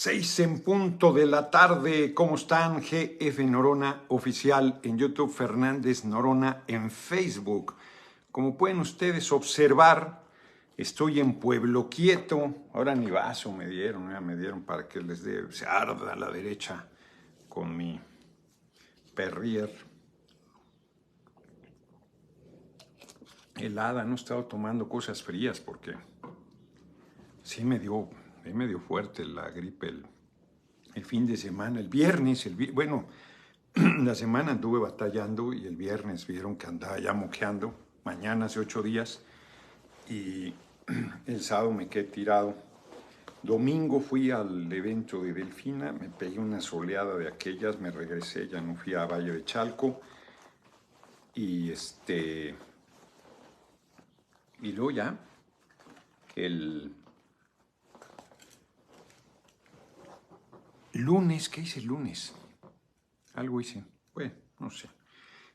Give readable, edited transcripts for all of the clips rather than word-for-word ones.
6 en punto de la tarde, ¿cómo están? GF Norona Oficial en YouTube, Fernández Norona en Facebook. Como pueden ustedes observar, estoy en Pueblo Quieto. Ahora ni vaso me dieron, ya me dieron para que les dé, se arda a la derecha con mi Perrier. Helada, no he estado tomando cosas frías porque sí me dio fuerte la gripe el fin de semana, el viernes, bueno, la semana anduve batallando y el viernes vieron que andaba ya moqueando, mañana hace 8 días, y el sábado me quedé tirado. Domingo fui al evento de Delfina, me pegué una soleada de aquellas, me regresé, ya no fui a Valle de Chalco, y luego ya, el lunes, ¿qué hice el lunes? Algo hice, bueno, no sé.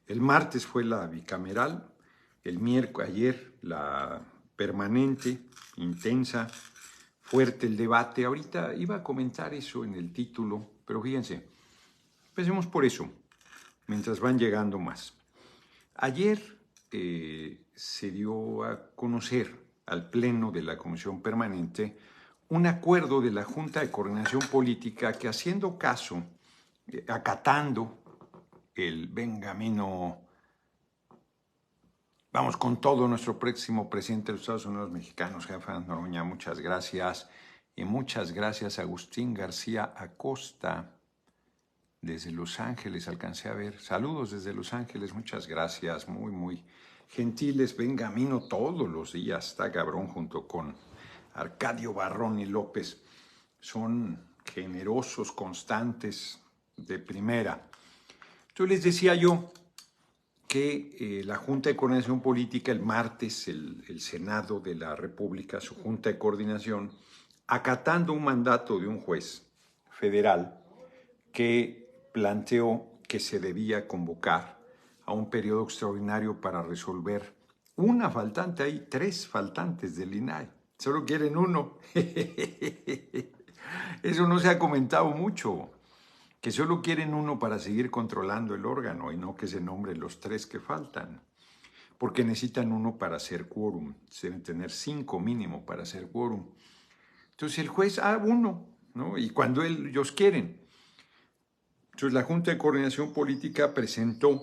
El martes fue la bicameral, el miércoles, ayer la permanente, intensa, fuerte el debate. Ahorita iba a comentar eso en el título, pero fíjense, empecemos por eso, mientras van llegando más. Ayer se dio a conocer al Pleno de la Comisión Permanente un acuerdo de la Junta de Coordinación Política que, haciendo caso, acatando el Benjamino, vamos con todo, nuestro próximo presidente de los Estados Unidos mexicanos, jefe Noroña, muchas gracias. Y muchas gracias a Agustín García Acosta, desde Los Ángeles, alcancé a ver. Saludos desde Los Ángeles, muchas gracias, muy, muy gentiles. Benjamino todos los días, está cabrón, junto con Arcadio Barrón y López. Son generosos, constantes, de primera. Entonces les decía yo que la Junta de Coordinación Política, el martes, el Senado de la República, su Junta de Coordinación, acatando un mandato de un juez federal que planteó que se debía convocar a un periodo extraordinario para resolver una faltante, hay 3 faltantes del INAI, solo quieren uno. Eso no se ha comentado mucho, que solo quieren uno para seguir controlando el órgano y no que se nombren los 3 que faltan, porque necesitan uno para hacer quórum, deben tener 5 mínimo para hacer quórum. Entonces el juez, uno, ¿no? Y cuando ellos quieren. Entonces la Junta de Coordinación Política presentó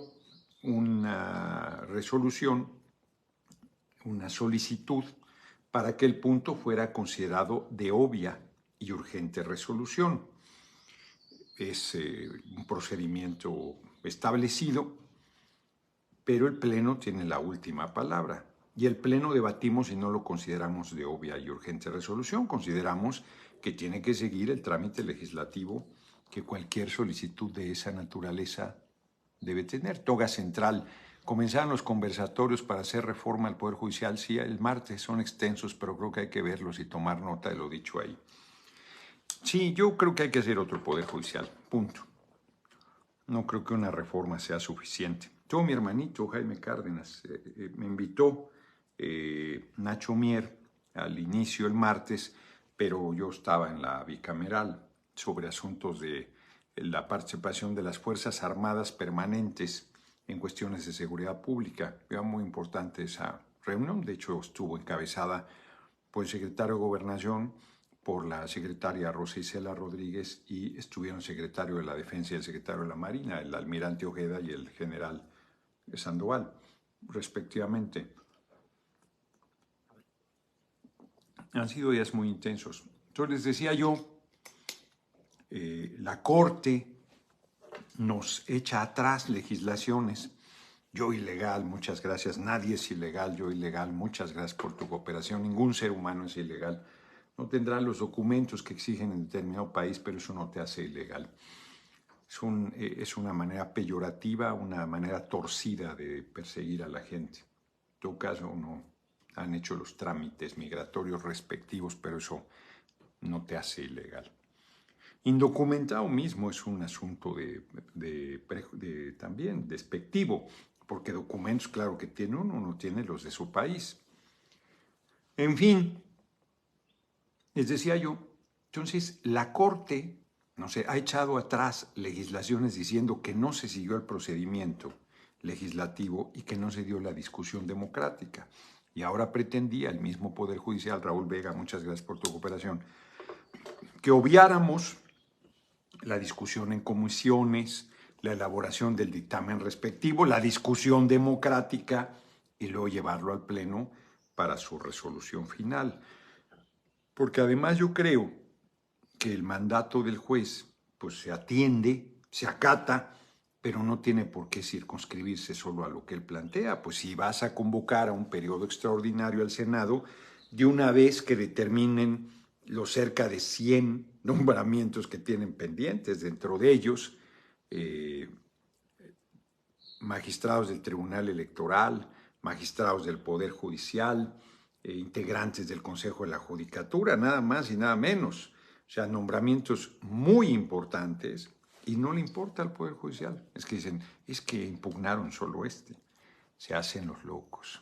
una resolución, una solicitud para que el punto fuera considerado de obvia y urgente resolución. Es un procedimiento establecido, pero el Pleno tiene la última palabra. Y el Pleno debatimos y no lo consideramos de obvia y urgente resolución, consideramos que tiene que seguir el trámite legislativo que cualquier solicitud de esa naturaleza debe tener. Toga central. Comenzaron los conversatorios para hacer reforma al Poder Judicial. Sí, el martes son extensos, pero creo que hay que verlos y tomar nota de lo dicho ahí. Sí, yo creo que hay que hacer otro Poder Judicial, punto. No creo que una reforma sea suficiente. Yo, mi hermanito Jaime Cárdenas, me invitó Nacho Mier al inicio el martes, pero yo estaba en la bicameral sobre asuntos de la participación de las Fuerzas Armadas permanentes en cuestiones de seguridad pública. Era muy importante esa reunión, de hecho estuvo encabezada por el secretario de Gobernación, por la secretaria Rosa Isela Rodríguez, y estuvieron el secretario de la Defensa y el secretario de la Marina, el almirante Ojeda y el general Sandoval, respectivamente. Han sido días muy intensos. Entonces les decía yo, la Corte nos echa atrás legislaciones. Yo ilegal, muchas gracias. Nadie es ilegal, yo ilegal. Muchas gracias por tu cooperación. Ningún ser humano es ilegal. No tendrán los documentos que exigen en determinado país, pero eso no te hace ilegal. Es una manera peyorativa, una manera torcida de perseguir a la gente. En todo caso, no han hecho los trámites migratorios respectivos, pero eso no te hace ilegal. Indocumentado mismo es un asunto también despectivo, porque documentos, claro que tiene uno, no tiene los de su país. En fin, les decía yo Entonces, la Corte, no sé, ha echado atrás legislaciones diciendo que no se siguió el procedimiento legislativo y que no se dio la discusión democrática. Y ahora pretendía el mismo Poder Judicial, Raúl Vega, muchas gracias por tu cooperación, que obviáramos la discusión en comisiones, la elaboración del dictamen respectivo, la discusión democrática y luego llevarlo al Pleno para su resolución final. Porque además yo creo que el mandato del juez pues se atiende, se acata, pero no tiene por qué circunscribirse solo a lo que él plantea. Pues si vas a convocar a un periodo extraordinario al Senado, de una vez que determinen los cerca de 100 nombramientos que tienen pendientes, dentro de ellos magistrados del Tribunal Electoral, magistrados del Poder Judicial, integrantes del Consejo de la Judicatura, nada más y nada menos. O sea, nombramientos muy importantes y no le importa al Poder Judicial. Es que dicen, es que impugnaron solo este. Se hacen los locos.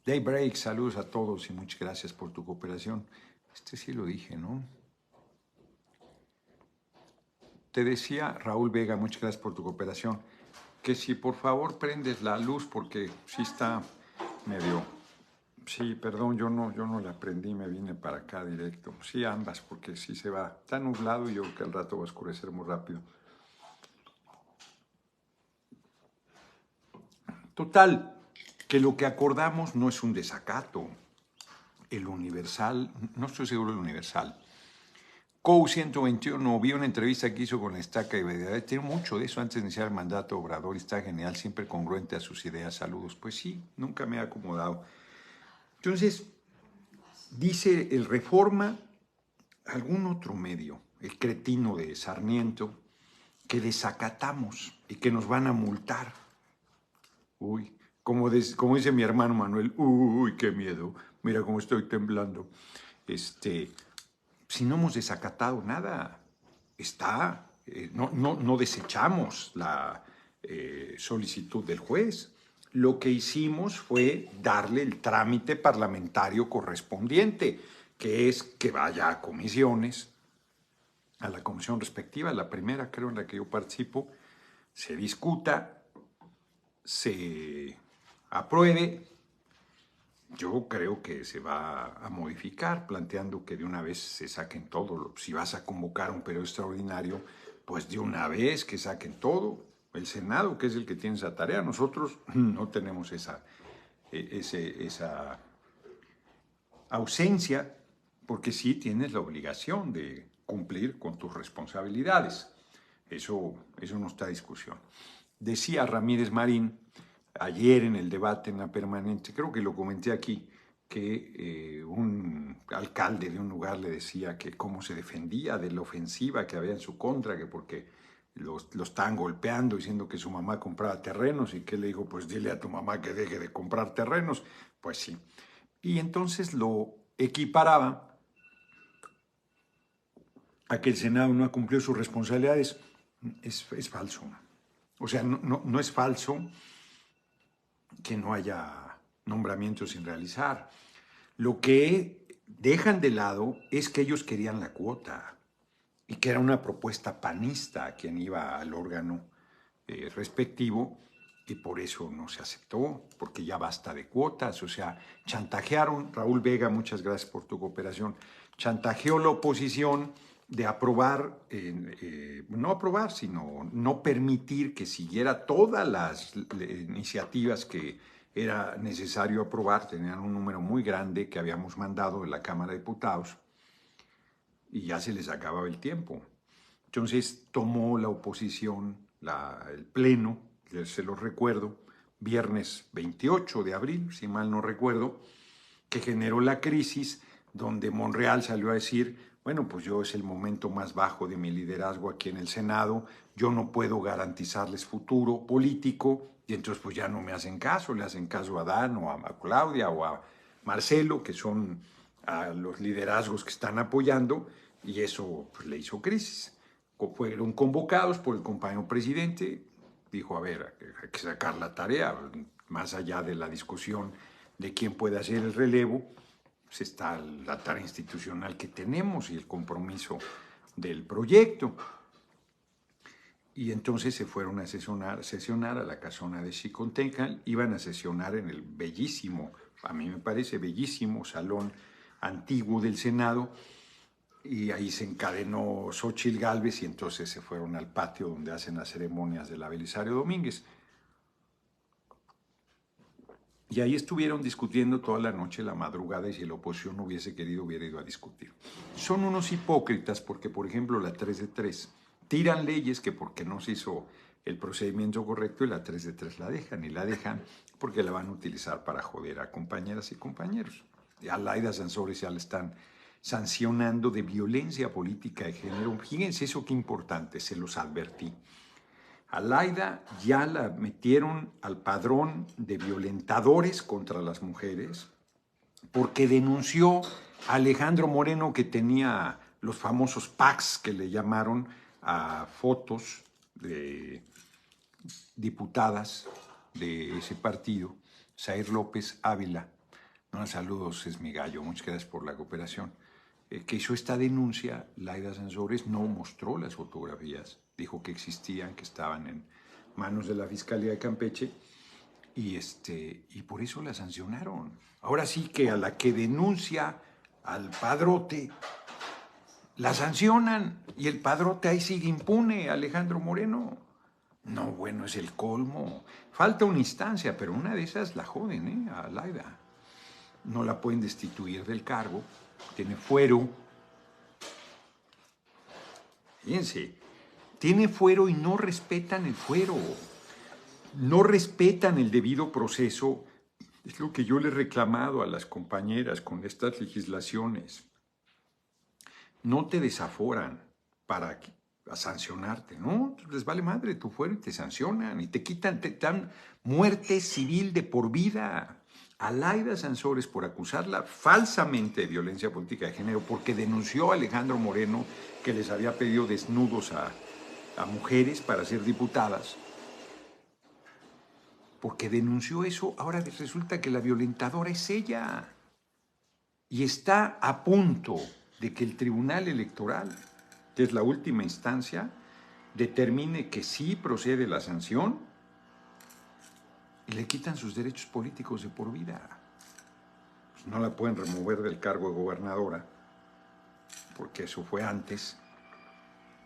Daybreak, saludos a todos y muchas gracias por tu cooperación. Este sí lo dije, ¿no? Te decía, Raúl Vega, muchas gracias por tu cooperación, que si por favor prendes la luz porque sí está medio... Sí, perdón, yo no la prendí, me vine para acá directo. Sí, ambas, porque sí se va. Está nublado y yo creo que al rato va a oscurecer muy rápido. Total, que lo que acordamos no es un desacato. El Universal, no estoy seguro del Universal. COU 121, vi una entrevista que hizo con la Estaca y Bedera. Tiene mucho de eso antes de iniciar el mandato Obrador y está genial, siempre congruente a sus ideas. Saludos. Pues sí, nunca me ha acomodado. Entonces, dice el Reforma, algún otro medio, el cretino de Sarmiento, que desacatamos y que nos van a multar. Uy, como dice mi hermano Manuel, uy, qué miedo, mira cómo estoy temblando. Si no hemos desacatado nada, no desechamos la solicitud del juez. Lo que hicimos fue darle el trámite parlamentario correspondiente, que es que vaya a comisiones, a la comisión respectiva, la primera creo en la que yo participo, se discuta, se apruebe. Yo creo que se va a modificar, planteando que de una vez se saquen todo. Si vas a convocar un periodo extraordinario, pues de una vez que saquen todo. El Senado, que es el que tiene esa tarea, nosotros no tenemos esa ausencia, porque sí tienes la obligación de cumplir con tus responsabilidades. Eso no está en discusión. Decía Ramírez Marín, ayer en el debate en la permanente, creo que lo comenté aquí, que un alcalde de un lugar le decía que cómo se defendía de la ofensiva que había en su contra, que porque los estaban golpeando diciendo que su mamá compraba terrenos y que le dijo, pues dile a tu mamá que deje de comprar terrenos. Pues sí. Y entonces lo equiparaba a que el Senado no ha cumplido sus responsabilidades. Es falso. O sea, no es falso que no haya nombramientos sin realizar. Lo que dejan de lado es que ellos querían la cuota y que era una propuesta panista quien iba al órgano respectivo y por eso no se aceptó, porque ya basta de cuotas, o sea, chantajearon, Raúl Vega, muchas gracias por tu cooperación, chantajeó la oposición de aprobar, no aprobar, sino no permitir que siguiera todas las iniciativas que era necesario aprobar, tenían un número muy grande que habíamos mandado de la Cámara de Diputados y ya se les acababa el tiempo. Entonces tomó la oposición el Pleno, se los recuerdo, viernes 28 de abril, si mal no recuerdo, que generó la crisis donde Monreal salió a decir, bueno, pues yo es el momento más bajo de mi liderazgo aquí en el Senado, yo no puedo garantizarles futuro político, y entonces pues ya no me hacen caso, le hacen caso a Dan o a Claudia o a Marcelo, que son a los liderazgos que están apoyando, y eso pues, le hizo crisis. Fueron convocados por el compañero presidente, dijo, a ver, hay que sacar la tarea, más allá de la discusión de quién puede hacer el relevo, pues está la tarea institucional que tenemos y el compromiso del proyecto. Y entonces se fueron a sesionar a la casona de Xicontencal, iban a sesionar en el bellísimo, a mí me parece bellísimo, salón antiguo del Senado, y ahí se encadenó Xóchitl Gálvez y entonces se fueron al patio donde hacen las ceremonias de la Belisario Domínguez. Y ahí estuvieron discutiendo toda la noche, la madrugada, y si la oposición no hubiese querido, hubiera ido a discutir. Son unos hipócritas porque, por ejemplo, la 3 de 3 tiran leyes que porque no se hizo el procedimiento correcto y la 3 de 3 la dejan, y la dejan porque la van a utilizar para joder a compañeras y compañeros. Y a Laida Sansores ya le están sancionando de violencia política de género. Fíjense eso qué importante, se los advertí. A Laida ya la metieron al padrón de violentadores contra las mujeres porque denunció a Alejandro Moreno, que tenía los famosos packs que le llamaron a fotos de diputadas de ese partido, Zair López Ávila. No, saludos, es mi gallo, muchas gracias por la cooperación. Que hizo esta denuncia, Laida Sansores no mostró las fotografías, dijo que existían, que estaban en manos de la Fiscalía de Campeche, y por eso la sancionaron. Ahora sí que a la que denuncia al padrote, la sancionan, y el padrote ahí sigue impune, Alejandro Moreno. No, bueno, es el colmo. Falta una instancia, pero una de esas la joden, a Laida. No la pueden destituir del cargo, tiene fuero. Fíjense, tiene fuero y no respetan el fuero, no respetan el debido proceso. Es lo que yo le he reclamado a las compañeras con estas legislaciones. No te desaforan para sancionarte, ¿no? Les vale madre tu fuero y te sancionan y te quitan, te dan muerte civil de por vida. A Laida Sansores por acusarla falsamente de violencia política de género porque denunció a Alejandro Moreno que les había pedido desnudos a mujeres para ser diputadas. Porque denunció eso, ahora resulta que la violentadora es ella. Y está a punto de que el Tribunal Electoral, que es la última instancia, determine que sí procede la sanción y le quitan sus derechos políticos de por vida. Pues no la pueden remover del cargo de gobernadora, porque eso fue antes.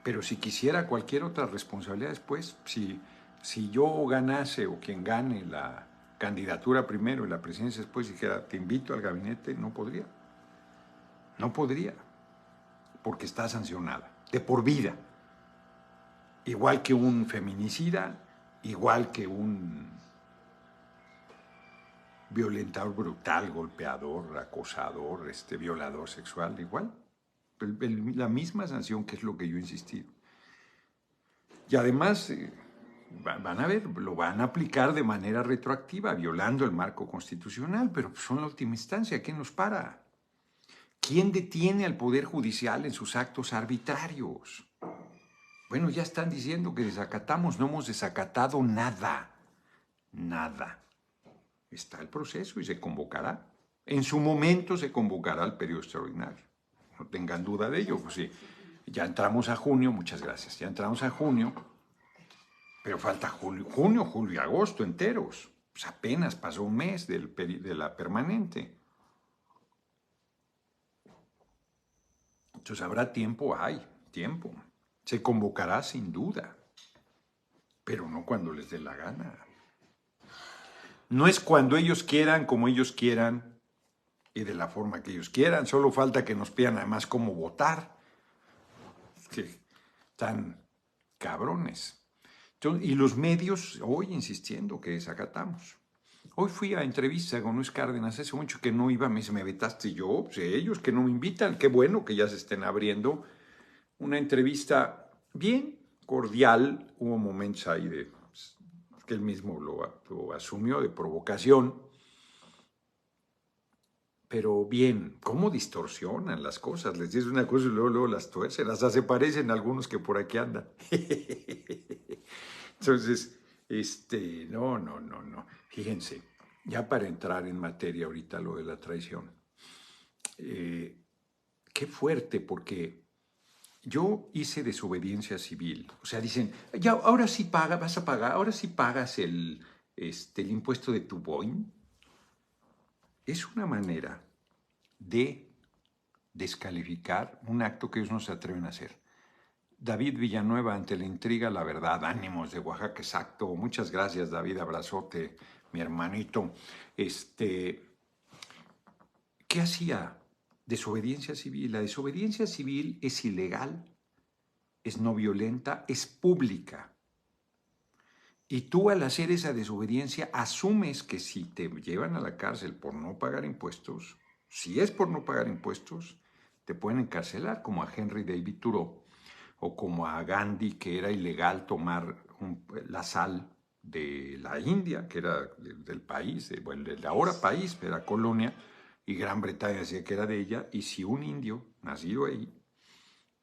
Pero si quisiera cualquier otra responsabilidad después, si yo ganase o quien gane la candidatura primero y la presidencia después dijera, te invito al gabinete, no podría. No podría, porque está sancionada, de por vida. Igual que un feminicida, igual que un violentador brutal, golpeador, acosador, violador sexual, igual. La misma sanción, que es lo que yo he insistido. Y además, van a ver, lo van a aplicar de manera retroactiva, violando el marco constitucional, pero son la última instancia. ¿Quién nos para? ¿Quién detiene al Poder Judicial en sus actos arbitrarios? Bueno, ya están diciendo que desacatamos, no hemos desacatado nada, nada. Está el proceso y se convocará. En su momento se convocará el periodo extraordinario. No tengan duda de ello. Pues sí, ya entramos a junio, muchas gracias. Ya entramos a junio, pero falta junio, julio y agosto enteros. Pues apenas pasó un mes de la permanente. Entonces habrá tiempo, hay tiempo. Se convocará sin duda, pero no cuando les dé la gana. No es cuando ellos quieran, como ellos quieran y de la forma que ellos quieran. Solo falta que nos pidan además cómo votar. Que están cabrones. Entonces, y los medios hoy insistiendo que desacatamos. Hoy fui a entrevista con Luis Cárdenas, hace mucho que no iba, me dice, ¿me vetaste yo? Pues ellos que no me invitan, qué bueno que ya se estén abriendo. Una entrevista bien cordial, hubo momentos ahí de que él mismo lo asumió de provocación, pero bien, ¿cómo distorsionan las cosas? Les dices una cosa y luego las tuercen, hasta se parecen algunos que por aquí andan. Entonces, no. Fíjense, ya para entrar en materia ahorita lo de la traición. eh, qué fuerte, porque yo hice desobediencia civil. O sea, dicen, ya, ahora sí paga, vas a pagar, ahora sí pagas el impuesto de tu Boeing. Es una manera de descalificar un acto que ellos no se atreven a hacer. David Villanueva, ante la intriga, la verdad, ánimos de Oaxaca, exacto. Muchas gracias, David, abrazote, mi hermanito. ¿Qué hacía? Desobediencia civil. La desobediencia civil es ilegal, es no violenta, es pública. Y tú al hacer esa desobediencia asumes que si te llevan a la cárcel por no pagar impuestos, si es por no pagar impuestos, te pueden encarcelar, como a Henry David Thoreau o como a Gandhi, que era ilegal tomar la sal de la India, que era del país, bueno, del ahora país, era colonia, y Gran Bretaña decía que era de ella, y si un indio nacido ahí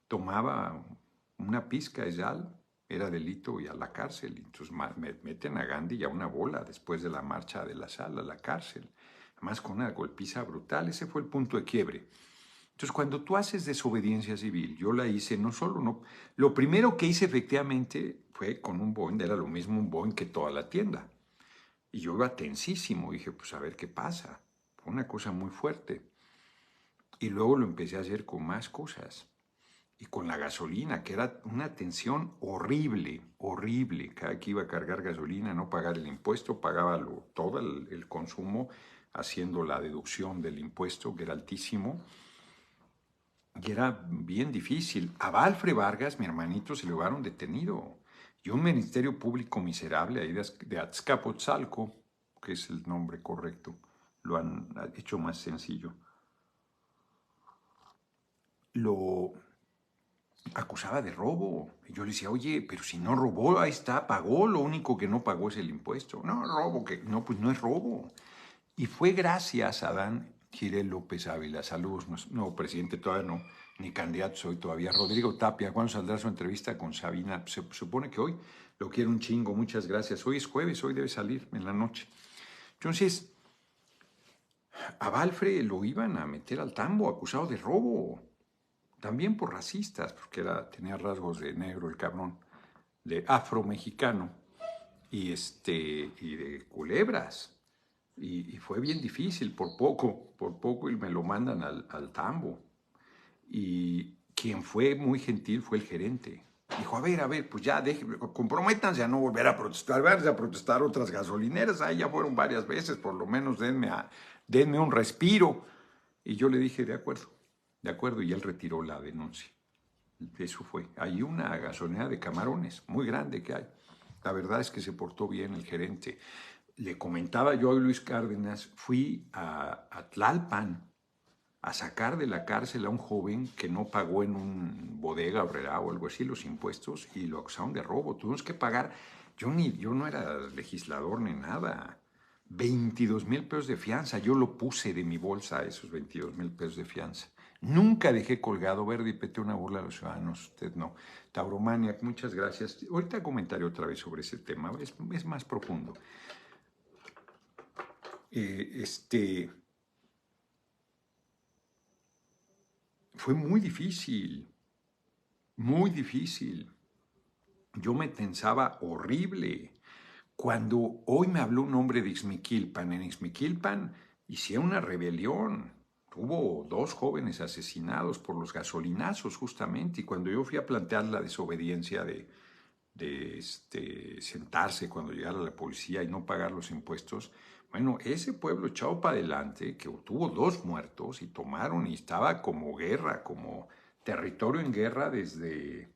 tomaba una pizca de sal, era delito y a la cárcel. Entonces meten a Gandhi y a una bola después de la marcha de la sal a la cárcel. Además con una golpiza brutal, ese fue el punto de quiebre. Entonces cuando tú haces desobediencia civil, yo la hice no solo, no, lo primero que hice efectivamente fue con un Boeing, era lo mismo un Boeing que toda la tienda. Y yo iba tensísimo, dije, pues a ver qué pasa. Fue una cosa muy fuerte. Y luego lo empecé a hacer con más cosas. Y con la gasolina, que era una tensión horrible, horrible. Cada que iba a cargar gasolina, no pagar el impuesto, pagaba todo el consumo, haciendo la deducción del impuesto, que era altísimo. Y era bien difícil. A Valfre Vargas, mi hermanito, se lo llevaron detenido. Y un ministerio público miserable ahí de Azcapotzalco, que es el nombre correcto, lo han hecho más sencillo. Lo acusaba de robo. Y yo le decía, oye, pero si no robó, ahí está, pagó, lo único que no pagó es el impuesto. No, robo, que no, pues no es robo. Y fue gracias a Adán Girel López Ávila. Saludos, no, presidente todavía no, ni candidato soy todavía. Rodrigo Tapia, ¿cuándo saldrá su entrevista con Sabina? Se supone que hoy, lo quiero un chingo, muchas gracias. Hoy es jueves, hoy debe salir en la noche. Entonces, a Valfre lo iban a meter al tambo, acusado de robo. También por racistas, porque tenía rasgos de negro el cabrón, de afro-mexicano y de culebras. Y fue bien difícil, por poco y me lo mandan al tambo. Y quien fue muy gentil fue el gerente. Dijo, a ver, pues ya, comprométanse a no volver a protestar, váyanse a protestar otras gasolineras, ahí ya fueron varias veces, por lo menos denme un respiro. Y yo le dije, de acuerdo, y él retiró la denuncia. Eso fue. Hay una gasolinera de Camarones, muy grande que hay. La verdad es que se portó bien el gerente. Le comentaba yo a Luis Cárdenas, fui a Tlalpan a sacar de la cárcel a un joven que no pagó en un bodega horrera o algo así los impuestos y lo acusaron de robo. Tuvimos que pagar, yo no era legislador ni nada, 22,000 pesos de fianza. Yo lo puse de mi bolsa, esos 22,000 pesos de fianza. Nunca dejé colgado verde y pete una burla a los ciudadanos. Usted no. Tauromaniac, muchas gracias. Ahorita comentaré otra vez sobre ese tema. Es más profundo. Fue muy difícil, muy difícil. Yo me tensaba horrible. Cuando hoy me habló un hombre de Ixmiquilpan, en Ixmiquilpan hicieron una rebelión. Hubo 2 jóvenes asesinados por los gasolinazos, justamente. Y cuando yo fui a plantear la desobediencia de sentarse cuando llegara la policía y no pagar los impuestos, bueno, ese pueblo echado para adelante, que tuvo 2 muertos y tomaron, y estaba como guerra, como territorio en guerra desde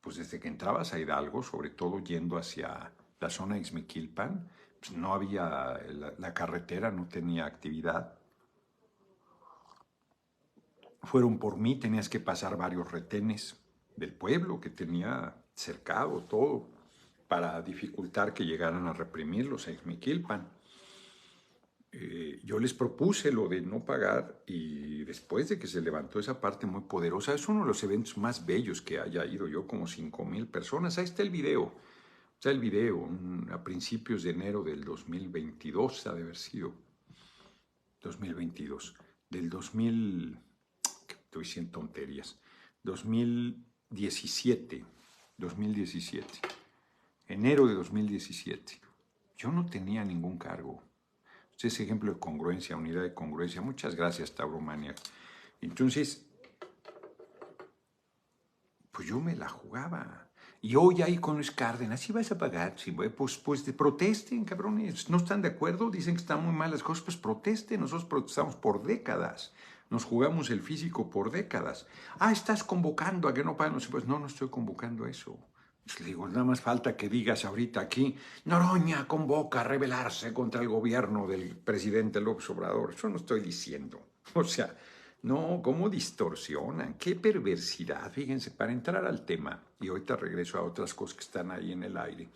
que entrabas a Hidalgo, sobre todo yendo hacia la zona de Ixmiquilpan, pues no había, la carretera no tenía actividad. Fueron por mí, tenías que pasar varios retenes del pueblo que tenía cercado todo para dificultar que llegaran a reprimirlos a Ixmiquilpan. Yo les propuse lo de no pagar y después de que se levantó esa parte muy poderosa, es uno de los eventos más bellos que haya ido yo, como 5,000 personas. Ahí está el video. Está el video, a principios de enero del 2022, ha de haber sido 2022. del 2000, estoy diciendo tonterías, 2017, 2017, enero de 2017. Yo no tenía ningún cargo. Ese ejemplo de congruencia, unidad de congruencia. Muchas gracias, Tauromania. Entonces, pues yo me la jugaba. Y hoy ahí con Luis Cárdenas, si vas a pagar, si, pues protesten, cabrones. ¿No están de acuerdo? Dicen que están muy mal las cosas, pues protesten. Nosotros protestamos por décadas. Nos jugamos el físico por décadas. Estás convocando a que no paguen los impuestos. No, no estoy convocando a eso. Pues le digo, nada más falta que digas ahorita aquí, Noroña convoca a rebelarse contra el gobierno del presidente López Obrador. Eso no estoy diciendo. O sea, no, cómo distorsionan, qué perversidad. Fíjense, para entrar al tema, y ahorita regreso a otras cosas que están ahí en el aire.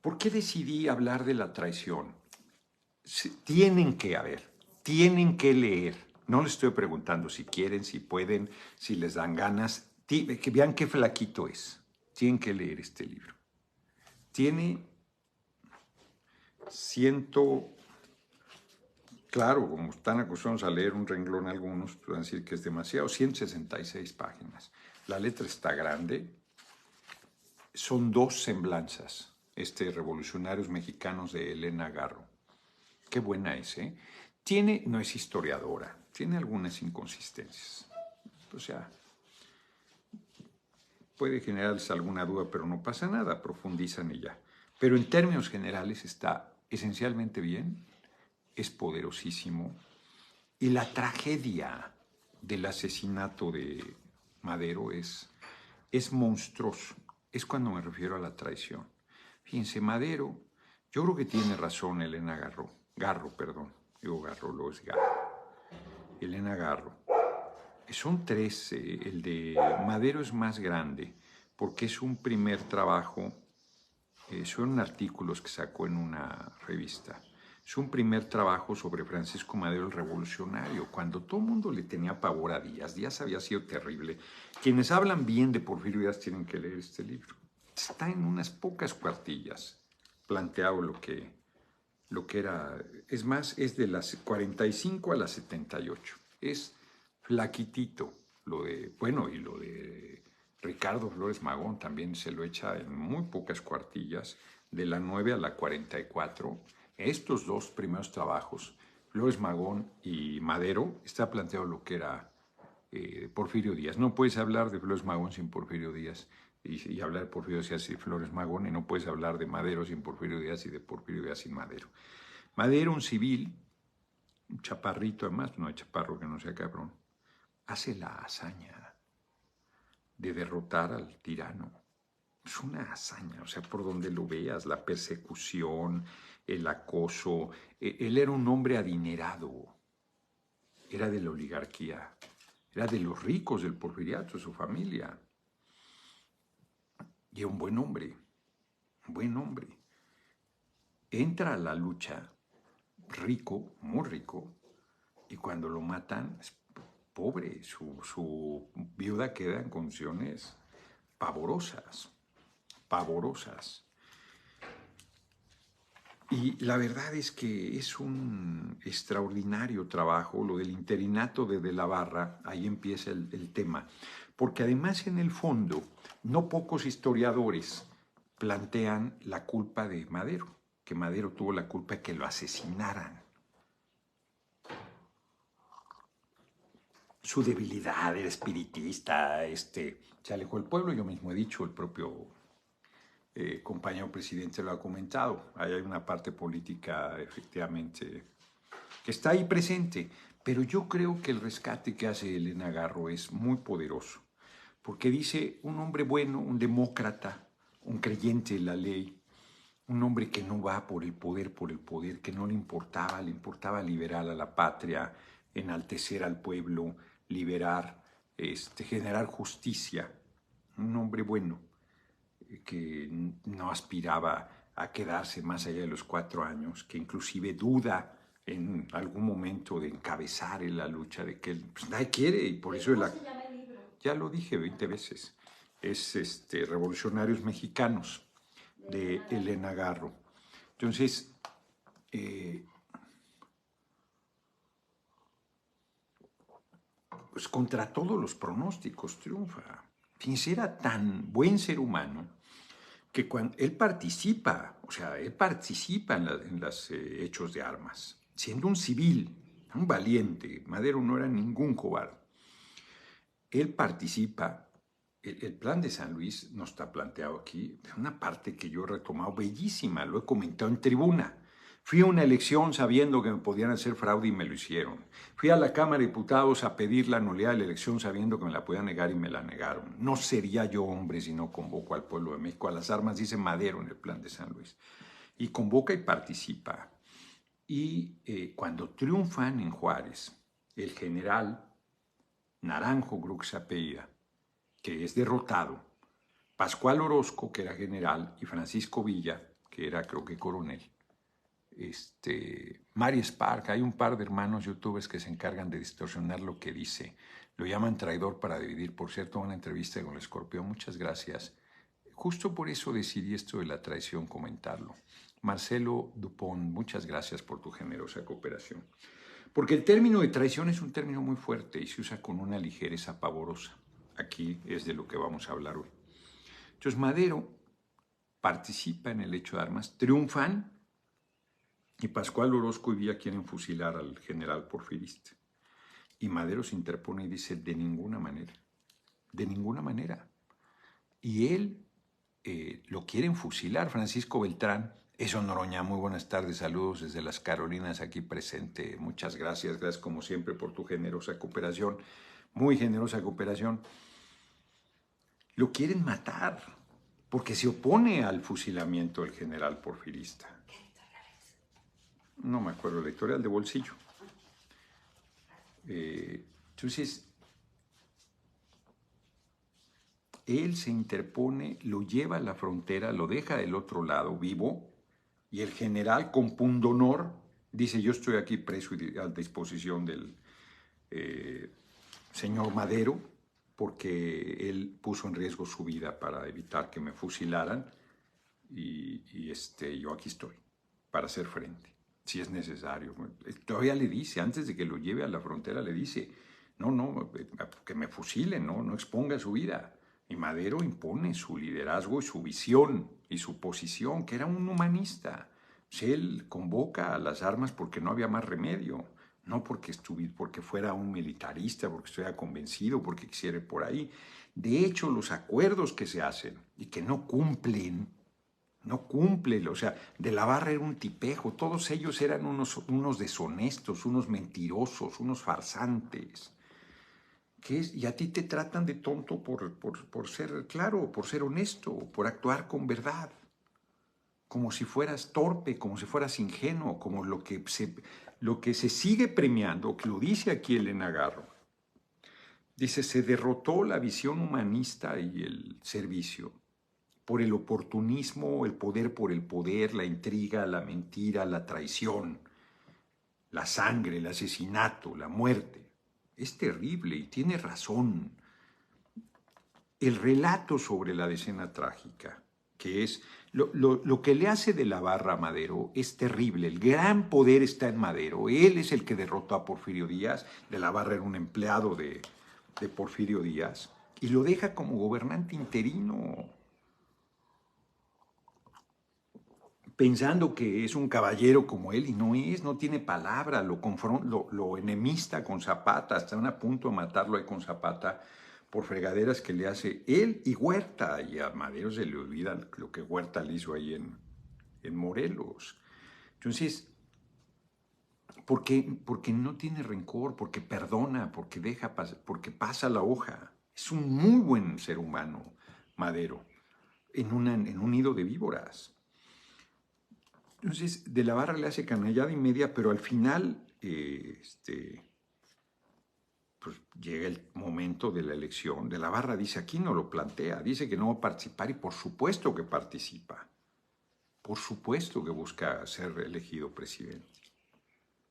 ¿Por qué decidí hablar de la traición? Tienen que leer. No les estoy preguntando si quieren, si pueden, si les dan ganas. Que vean qué flaquito es. Tienen que leer este libro. Tiene claro, como están acostumbrados a leer un renglón algunos, pueden decir que es demasiado, 166 páginas. La letra está grande. Son dos semblanzas, Revolucionarios Mexicanos de Elena Garro. Qué buena es, ¿eh? No es historiadora, tiene algunas inconsistencias. O sea, puede generarles alguna duda, pero no pasa nada, profundizan y ya. Pero en términos generales está esencialmente bien, es poderosísimo. Y la tragedia del asesinato de Madero es monstruoso. Es cuando me refiero a la traición. Fíjense, Madero, yo creo que tiene razón Elena Garro. Digo Garro, lo es Garro. Elena Garro. Son tres, el de Madero es más grande porque es un primer trabajo, son artículos que sacó en una revista. Es un primer trabajo sobre Francisco Madero el Revolucionario, cuando todo el mundo le tenía pavor a Díaz. Díaz había sido terrible. Quienes hablan bien de Porfirio Díaz tienen que leer este libro. Está en unas pocas cuartillas planteado lo que era. Es más, es de las 45 a las 78. Es flaquitito. Y lo de Ricardo Flores Magón también se lo echa en muy pocas cuartillas, de la 9 a la 44. Estos dos primeros trabajos, Flores Magón y Madero, está planteado lo que era Porfirio Díaz. No puedes hablar de Flores Magón sin Porfirio Díaz y hablar de Porfirio Díaz sin Flores Magón, y no puedes hablar de Madero sin Porfirio Díaz y de Porfirio Díaz sin Madero. Madero, un civil, un chaparrito además, no hay chaparro que no sea cabrón, hace la hazaña de derrotar al tirano. Es una hazaña, o sea, por donde lo veas, la persecución, el acoso. Él era un hombre adinerado, era de la oligarquía, era de los ricos del porfiriato, su familia. Y era un buen hombre, un buen hombre. Entra a la lucha rico, muy rico, y cuando lo matan, es pobre, su viuda queda en condiciones pavorosas. Y la verdad es que es un extraordinario trabajo, lo del interinato de la Barra, ahí empieza el tema, porque además en el fondo no pocos historiadores plantean la culpa de Madero, que Madero tuvo la culpa de que lo asesinaran. Su debilidad, era espiritista, se alejó del pueblo, yo mismo he dicho, el propio compañero presidente lo ha comentado. Ahí hay una parte política, efectivamente, que está ahí presente. Pero yo creo que el rescate que hace Elena Garro es muy poderoso, porque dice un hombre bueno, un demócrata, un creyente en la ley, un hombre que no va por el poder, que no le importaba liberar a la patria, enaltecer al pueblo, liberar, generar justicia. Un hombre bueno, que no aspiraba a quedarse más allá de los 4 años, que inclusive duda en algún momento de encabezar en la lucha, de que él pues, nadie quiere, y por eso ¿Cómo se llama el libro? Ya lo dije 20 veces, es Revolucionarios Mexicanos, de Elena Garro. Garro. Elena Garro. Entonces, eh, Elena Garro. Entonces, Elena Garro. Entonces, Elena Garro. Entonces, Elena Garro. Entonces, Elena Garro. Entonces, Elena Garro. Entonces, Elena Garro. Entonces, Elena Garro. Entonces, pues contra todos los pronósticos triunfa. Fíjense, era tan buen ser humano que cuando él participa, o sea, él participa en los hechos de armas, siendo un civil, un valiente. Madero no era ningún cobarde. Él participa. El plan de San Luis no está planteado aquí. Es una parte que yo he retomado bellísima, lo he comentado en tribuna. Fui a una elección sabiendo que me podían hacer fraude y me lo hicieron. Fui a la Cámara de Diputados a pedir la nulidad de la elección sabiendo que me la podían negar y me la negaron. No sería yo hombre si no convoco al pueblo de México a las armas, dice Madero en el plan de San Luis. Y convoca y participa. Y cuando triunfan en Juárez, el general Naranjo, creo que se apellida, que es derrotado, Pascual Orozco, que era general, y Francisco Villa, que era creo que coronel, Mari Spark, hay un par de hermanos youtubers que se encargan de distorsionar lo que dice, lo llaman traidor para dividir. Por cierto, una entrevista con el Escorpión, muchas gracias. Justo por eso decidí esto de la traición comentarlo. Marcelo Dupont, muchas gracias por tu generosa cooperación. Porque el término de traición es un término muy fuerte y se usa con una ligereza pavorosa. Aquí es de lo que vamos a hablar hoy. Entonces Madero participa en el hecho de armas, triunfan y Pascual Orozco y Villa quieren fusilar al general porfirista. Y Madero se interpone y dice, de ninguna manera, de ninguna manera. Y él lo quieren fusilar. Francisco Beltrán, eso Noroña, muy buenas tardes, saludos desde las Carolinas aquí presente. Muchas gracias, gracias como siempre por tu generosa cooperación, muy generosa cooperación. Lo quieren matar porque se opone al fusilamiento del general porfirista. No me acuerdo, el editorial de Bolsillo. Entonces, él se interpone, lo lleva a la frontera, lo deja del otro lado vivo, y el general, con pundonor, dice, yo estoy aquí preso y a disposición del señor Madero, porque él puso en riesgo su vida para evitar que me fusilaran, y yo aquí estoy, para hacer frente, si es necesario. Todavía le dice, antes de que lo lleve a la frontera, le dice, no, que me fusilen, no exponga su vida. Y Madero impone su liderazgo y su visión y su posición, que era un humanista. Él convoca a las armas porque no había más remedio, no porque fuera un militarista, porque estuviera convencido, porque quisiera ir por ahí. De hecho, los acuerdos que se hacen y que no cumplen, o sea, de la Barra era un tipejo, todos ellos eran unos deshonestos, unos mentirosos, unos farsantes. Y a ti te tratan de tonto por ser claro, por ser honesto, por actuar con verdad, como si fueras torpe, como si fueras ingenuo, como lo que se sigue premiando, que lo dice aquí Elena Garro. Dice, se derrotó la visión humanista y el servicio por el oportunismo, el poder por el poder, la intriga, la mentira, la traición, la sangre, el asesinato, la muerte. Es terrible y tiene razón. El relato sobre la decena trágica, que es lo que le hace de la Barra a Madero, es terrible. El gran poder está en Madero. Él es el que derrotó a Porfirio Díaz. De la Barra era un empleado de Porfirio Díaz. Y lo deja como gobernante interino, pensando que es un caballero como él, y no tiene palabra, lo enemista con Zapata, están a punto de matarlo ahí con Zapata por fregaderas que le hace él y Huerta, y a Madero se le olvida lo que Huerta le hizo ahí en Morelos. Entonces, porque no tiene rencor, porque perdona, porque pasa la hoja. Es un muy buen ser humano, Madero, en un nido de víboras. Entonces, de la Barra le hace canallada y media, pero al final pues llega el momento de la elección. De la Barra dice, aquí no lo plantea, dice que no va a participar y por supuesto que participa. Por supuesto que busca ser elegido presidente,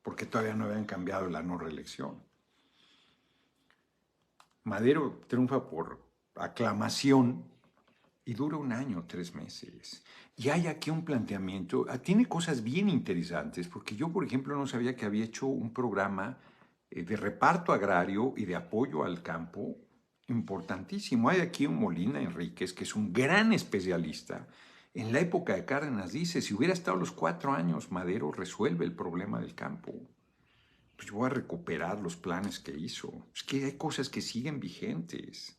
porque todavía no habían cambiado la no reelección. Madero triunfa por aclamación y dura 1 año, 3 meses. Y hay aquí un planteamiento, tiene cosas bien interesantes, porque yo, por ejemplo, no sabía que había hecho un programa de reparto agrario y de apoyo al campo importantísimo. Hay aquí un Molina Enríquez, que es un gran especialista. En la época de Cárdenas dice, si hubiera estado los 4 años, Madero resuelve el problema del campo. Pues yo voy a recuperar los planes que hizo. Es que hay cosas que siguen vigentes.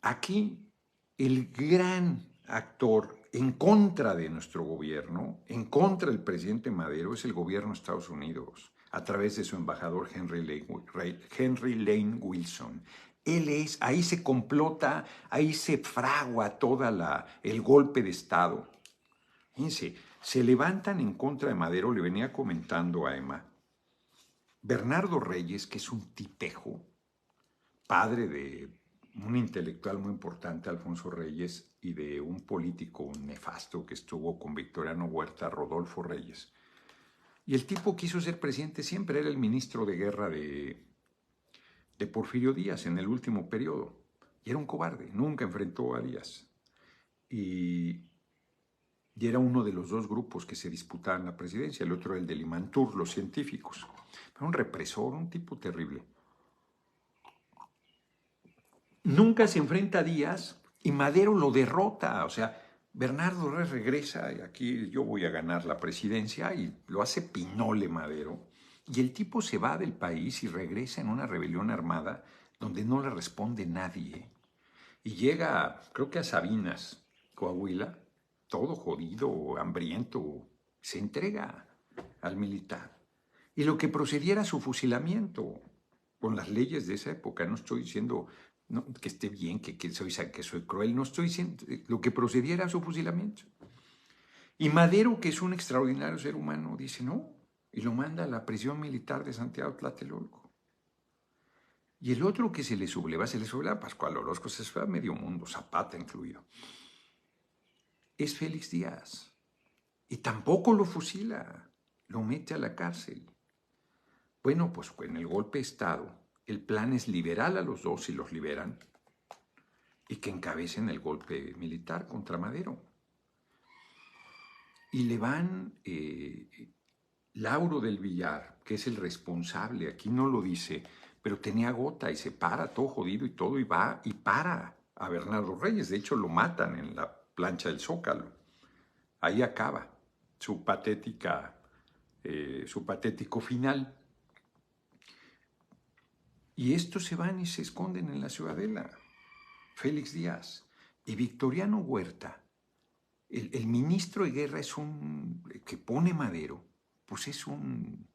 Aquí el gran actor en contra de nuestro gobierno, en contra del presidente Madero, es el gobierno de Estados Unidos, a través de su embajador Henry Lane Wilson. Ahí se complota, ahí se fragua el golpe de Estado. Fíjense, se levantan en contra de Madero, le venía comentando a Emma, Bernardo Reyes, que es un tipejo, padre de un intelectual muy importante, Alfonso Reyes, y de un político nefasto que estuvo con Victoriano Huerta, Rodolfo Reyes. Y el tipo quiso ser presidente siempre, era el ministro de guerra de Porfirio Díaz en el último periodo. Y era un cobarde, nunca enfrentó a Díaz. Y era uno de los dos grupos que se disputaban la presidencia, el otro el del Limantur, los científicos. Era un represor, un tipo terrible. Nunca se enfrenta a Díaz y Madero lo derrota. O sea, Bernardo Reyes regresa y aquí yo voy a ganar la presidencia y lo hace Pinole Madero. Y el tipo se va del país y regresa en una rebelión armada donde no le responde nadie. Y llega, creo que a Sabinas, Coahuila, todo jodido, hambriento, se entrega al militar. Y lo que procediera a su fusilamiento, con las leyes de esa época, no estoy diciendo que esté bien, que soy cruel, no estoy diciendo, lo que procediera a su fusilamiento. Y Madero, que es un extraordinario ser humano, dice no, y lo manda a la prisión militar de Santiago Tlatelolco. Y el otro que se le subleva a Pascual Orozco, se fue a medio mundo, Zapata incluido, es Félix Díaz. Y tampoco lo fusila, lo mete a la cárcel. Bueno, pues en el golpe de Estado, el plan es liberar a los dos si los liberan y que encabecen el golpe militar contra Madero. Y le van Lauro del Villar, que es el responsable, aquí no lo dice, pero tenía gota y se para todo jodido y todo y va y para a Bernardo Reyes. De hecho, lo matan en la plancha del Zócalo. Ahí acaba su patético final. Y estos se van y se esconden en la Ciudadela. Félix Díaz y Victoriano Huerta, el ministro de guerra es que pone Madero, pues es un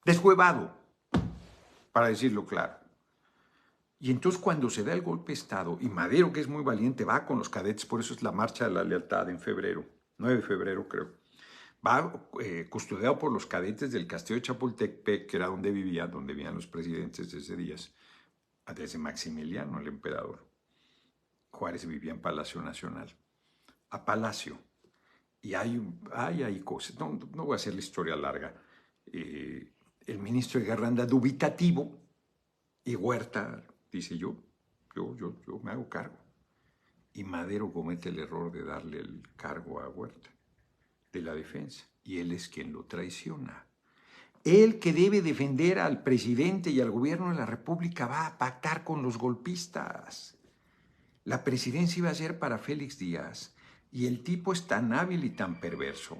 deshuevado, para decirlo claro. Y entonces cuando se da el golpe de Estado, y Madero, que es muy valiente, va con los cadetes, por eso es la Marcha de la Lealtad en febrero, 9 de febrero creo, va custodiado por los cadetes del Castillo de Chapultepec, que era donde vivían los presidentes de ese día, desde Maximiliano, el emperador. Juárez vivía en Palacio Nacional. A Palacio. Y hay cosas. No voy a hacer la historia larga. El ministro de Guerra anda dubitativo y Huerta dice yo me hago cargo. Y Madero comete el error de darle el cargo a Huerta de la defensa. Y él es quien lo traiciona. Él, que debe defender al presidente y al gobierno de la República, va a pactar con los golpistas. La presidencia iba a ser para Félix Díaz y el tipo es tan hábil y tan perverso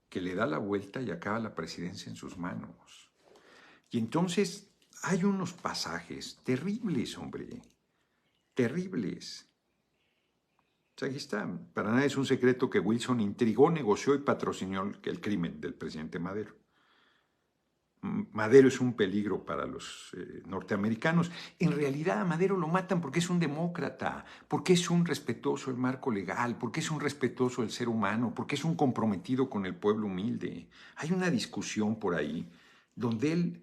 que le da la vuelta y acaba la presidencia en sus manos. Y entonces hay unos pasajes terribles, hombre, terribles. O sea, aquí está. Para nadie es un secreto que Wilson intrigó, negoció y patrocinó el crimen del presidente Madero. Madero es un peligro para los norteamericanos. En realidad a Madero lo matan porque es un demócrata, porque es un respetuoso del marco legal, porque es un respetuoso del ser humano, porque es un comprometido con el pueblo humilde. Hay una discusión por ahí donde él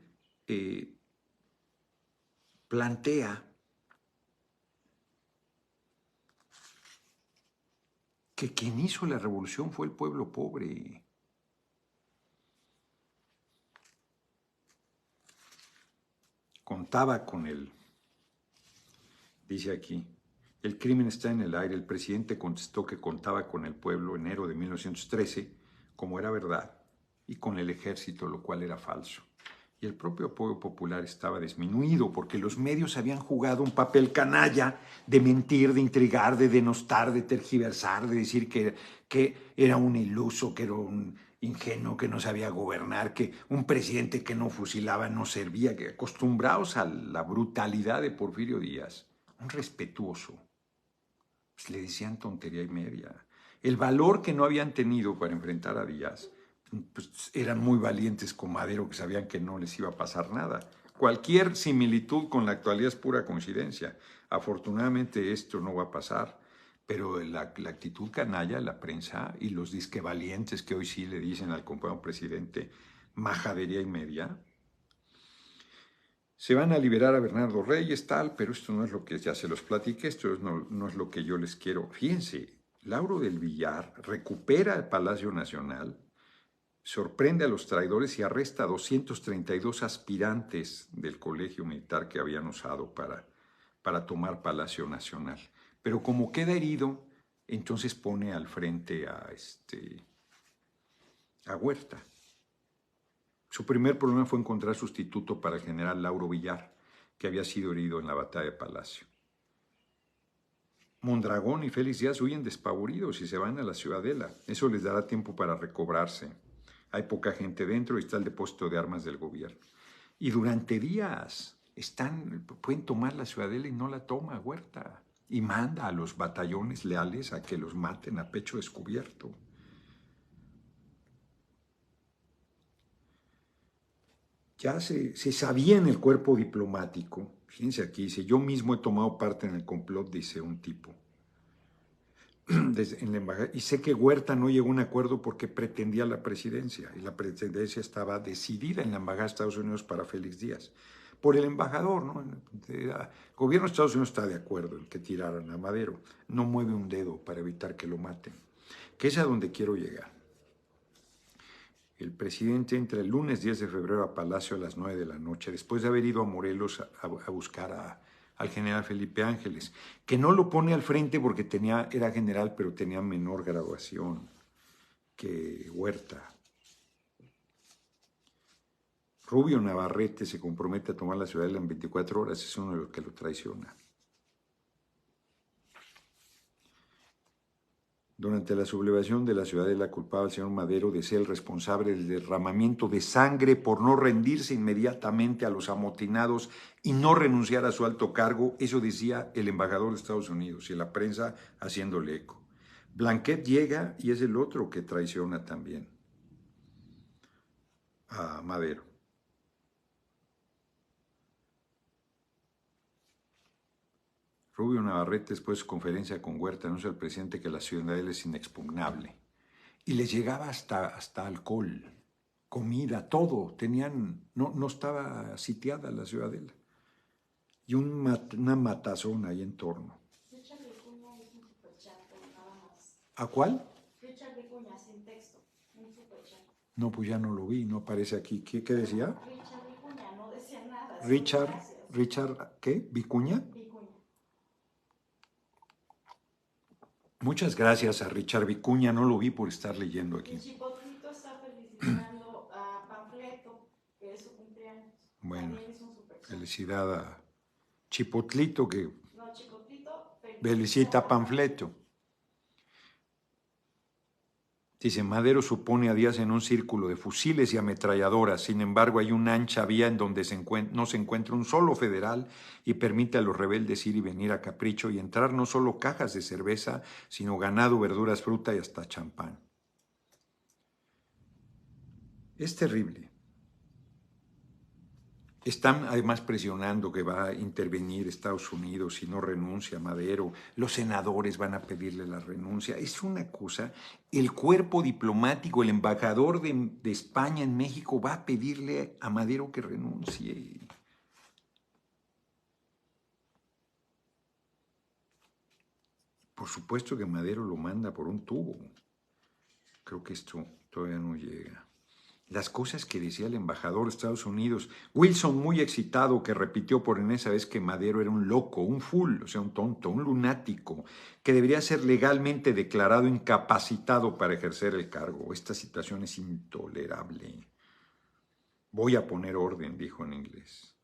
plantea que quien hizo la revolución fue el pueblo pobre. Contaba con él. Dice aquí, el crimen está en el aire. El presidente contestó que contaba con el pueblo enero de 1913, como era verdad, y con el ejército, lo cual era falso. Y el propio apoyo popular estaba disminuido porque los medios habían jugado un papel canalla de mentir, de intrigar, de denostar, de tergiversar, de decir que era un iluso, que era un ingenuo, que no sabía gobernar, que un presidente que no fusilaba no servía, que acostumbrados a la brutalidad de Porfirio Díaz, un respetuoso, pues le decían tontería y media. El valor que no habían tenido para enfrentar a Díaz, pues eran muy valientes con Madero, que sabían que no les iba a pasar nada. Cualquier similitud con la actualidad es pura coincidencia. Afortunadamente esto no va a pasar, pero la actitud canalla de la prensa y los disque valientes que hoy sí le dicen al compañero presidente majadería y media, se van a liberar a Bernardo Reyes, tal, pero esto no es lo que ya se los platiqué, esto no es lo que yo les quiero. Fíjense, Lauro del Villar recupera el Palacio Nacional, sorprende a los traidores y arresta a 232 aspirantes del colegio militar que habían usado para tomar Palacio Nacional. Pero como queda herido, entonces pone al frente a Huerta. Su primer problema fue encontrar sustituto para el general Lauro Villar, que había sido herido en la batalla de Palacio. Mondragón y Félix Díaz huyen despavoridos y se van a la Ciudadela. Eso les dará tiempo para recobrarse. Hay poca gente dentro y está el depósito de armas del gobierno. Y durante días pueden tomar la Ciudadela y no la toma Huerta. Y manda a los batallones leales a que los maten a pecho descubierto. Ya se sabía en el cuerpo diplomático, fíjense aquí, dice, yo mismo he tomado parte en el complot, dice un tipo, en la embajada, y sé que Huerta no llegó a un acuerdo porque pretendía la presidencia, y la presidencia estaba decidida en la embajada de Estados Unidos para Félix Díaz, por el embajador, ¿no? El gobierno de Estados Unidos está de acuerdo en que tiraran a Madero, no mueve un dedo para evitar que lo maten, que es a donde quiero llegar. El presidente entra el lunes 10 de febrero a Palacio a las 9 de la noche, después de haber ido a Morelos a buscar al general Felipe Ángeles, que no lo pone al frente porque era general, pero tenía menor graduación que Huerta. Rubio Navarrete se compromete a tomar la ciudadela en 24 horas, es uno de los que lo traiciona. Durante la sublevación de la Ciudadela culpaba al señor Madero de ser el responsable del derramamiento de sangre por no rendirse inmediatamente a los amotinados y no renunciar a su alto cargo. Eso decía el embajador de Estados Unidos y la prensa haciéndole eco. Blanquet llega y es el otro que traiciona también a Madero. Rubio Navarrete, después de su conferencia con Huerta, anuncia al presidente que la Ciudadela es inexpugnable. Y les llegaba hasta alcohol, comida, todo. No estaba sitiada la Ciudadela. Y una matazón ahí en torno. Richard Vicuña es un superchat, nada más. ¿A cuál? Richard Vicuña, sin texto, un superchat. No, pues ya no lo vi, no aparece aquí. ¿Qué decía? Richard Vicuña, no decía nada. Richard, ¿qué? ¿Vicuña? Vicuña. Muchas gracias a Richard Vicuña, no lo vi por estar leyendo aquí. Y Chipotlito está felicitando a Panfleto, que es su cumpleaños. Bueno, también es un superchat. Felicidad a Chipotlito que no, Chipotlito felicita a Panfleto. Dice, Madero supone a Díaz en un círculo de fusiles y ametralladoras, sin embargo hay una ancha vía en donde no se encuentra un solo federal y permite a los rebeldes ir y venir a capricho y entrar no solo cajas de cerveza, sino ganado, verduras, fruta y hasta champán. Es terrible. Están además presionando que va a intervenir Estados Unidos si no renuncia Madero. Los senadores van a pedirle la renuncia. Es una cosa. El cuerpo diplomático, el embajador de España en México va a pedirle a Madero que renuncie. Por supuesto que Madero lo manda por un tubo. Creo que esto todavía no llega. las cosas que decía el embajador de Estados Unidos. Wilson, muy excitado, que repitió por esa vez que Madero era un loco, un fool, o sea, un tonto, un lunático, que debería ser legalmente declarado incapacitado para ejercer el cargo. Esta situación es intolerable. Voy a poner orden, dijo en inglés,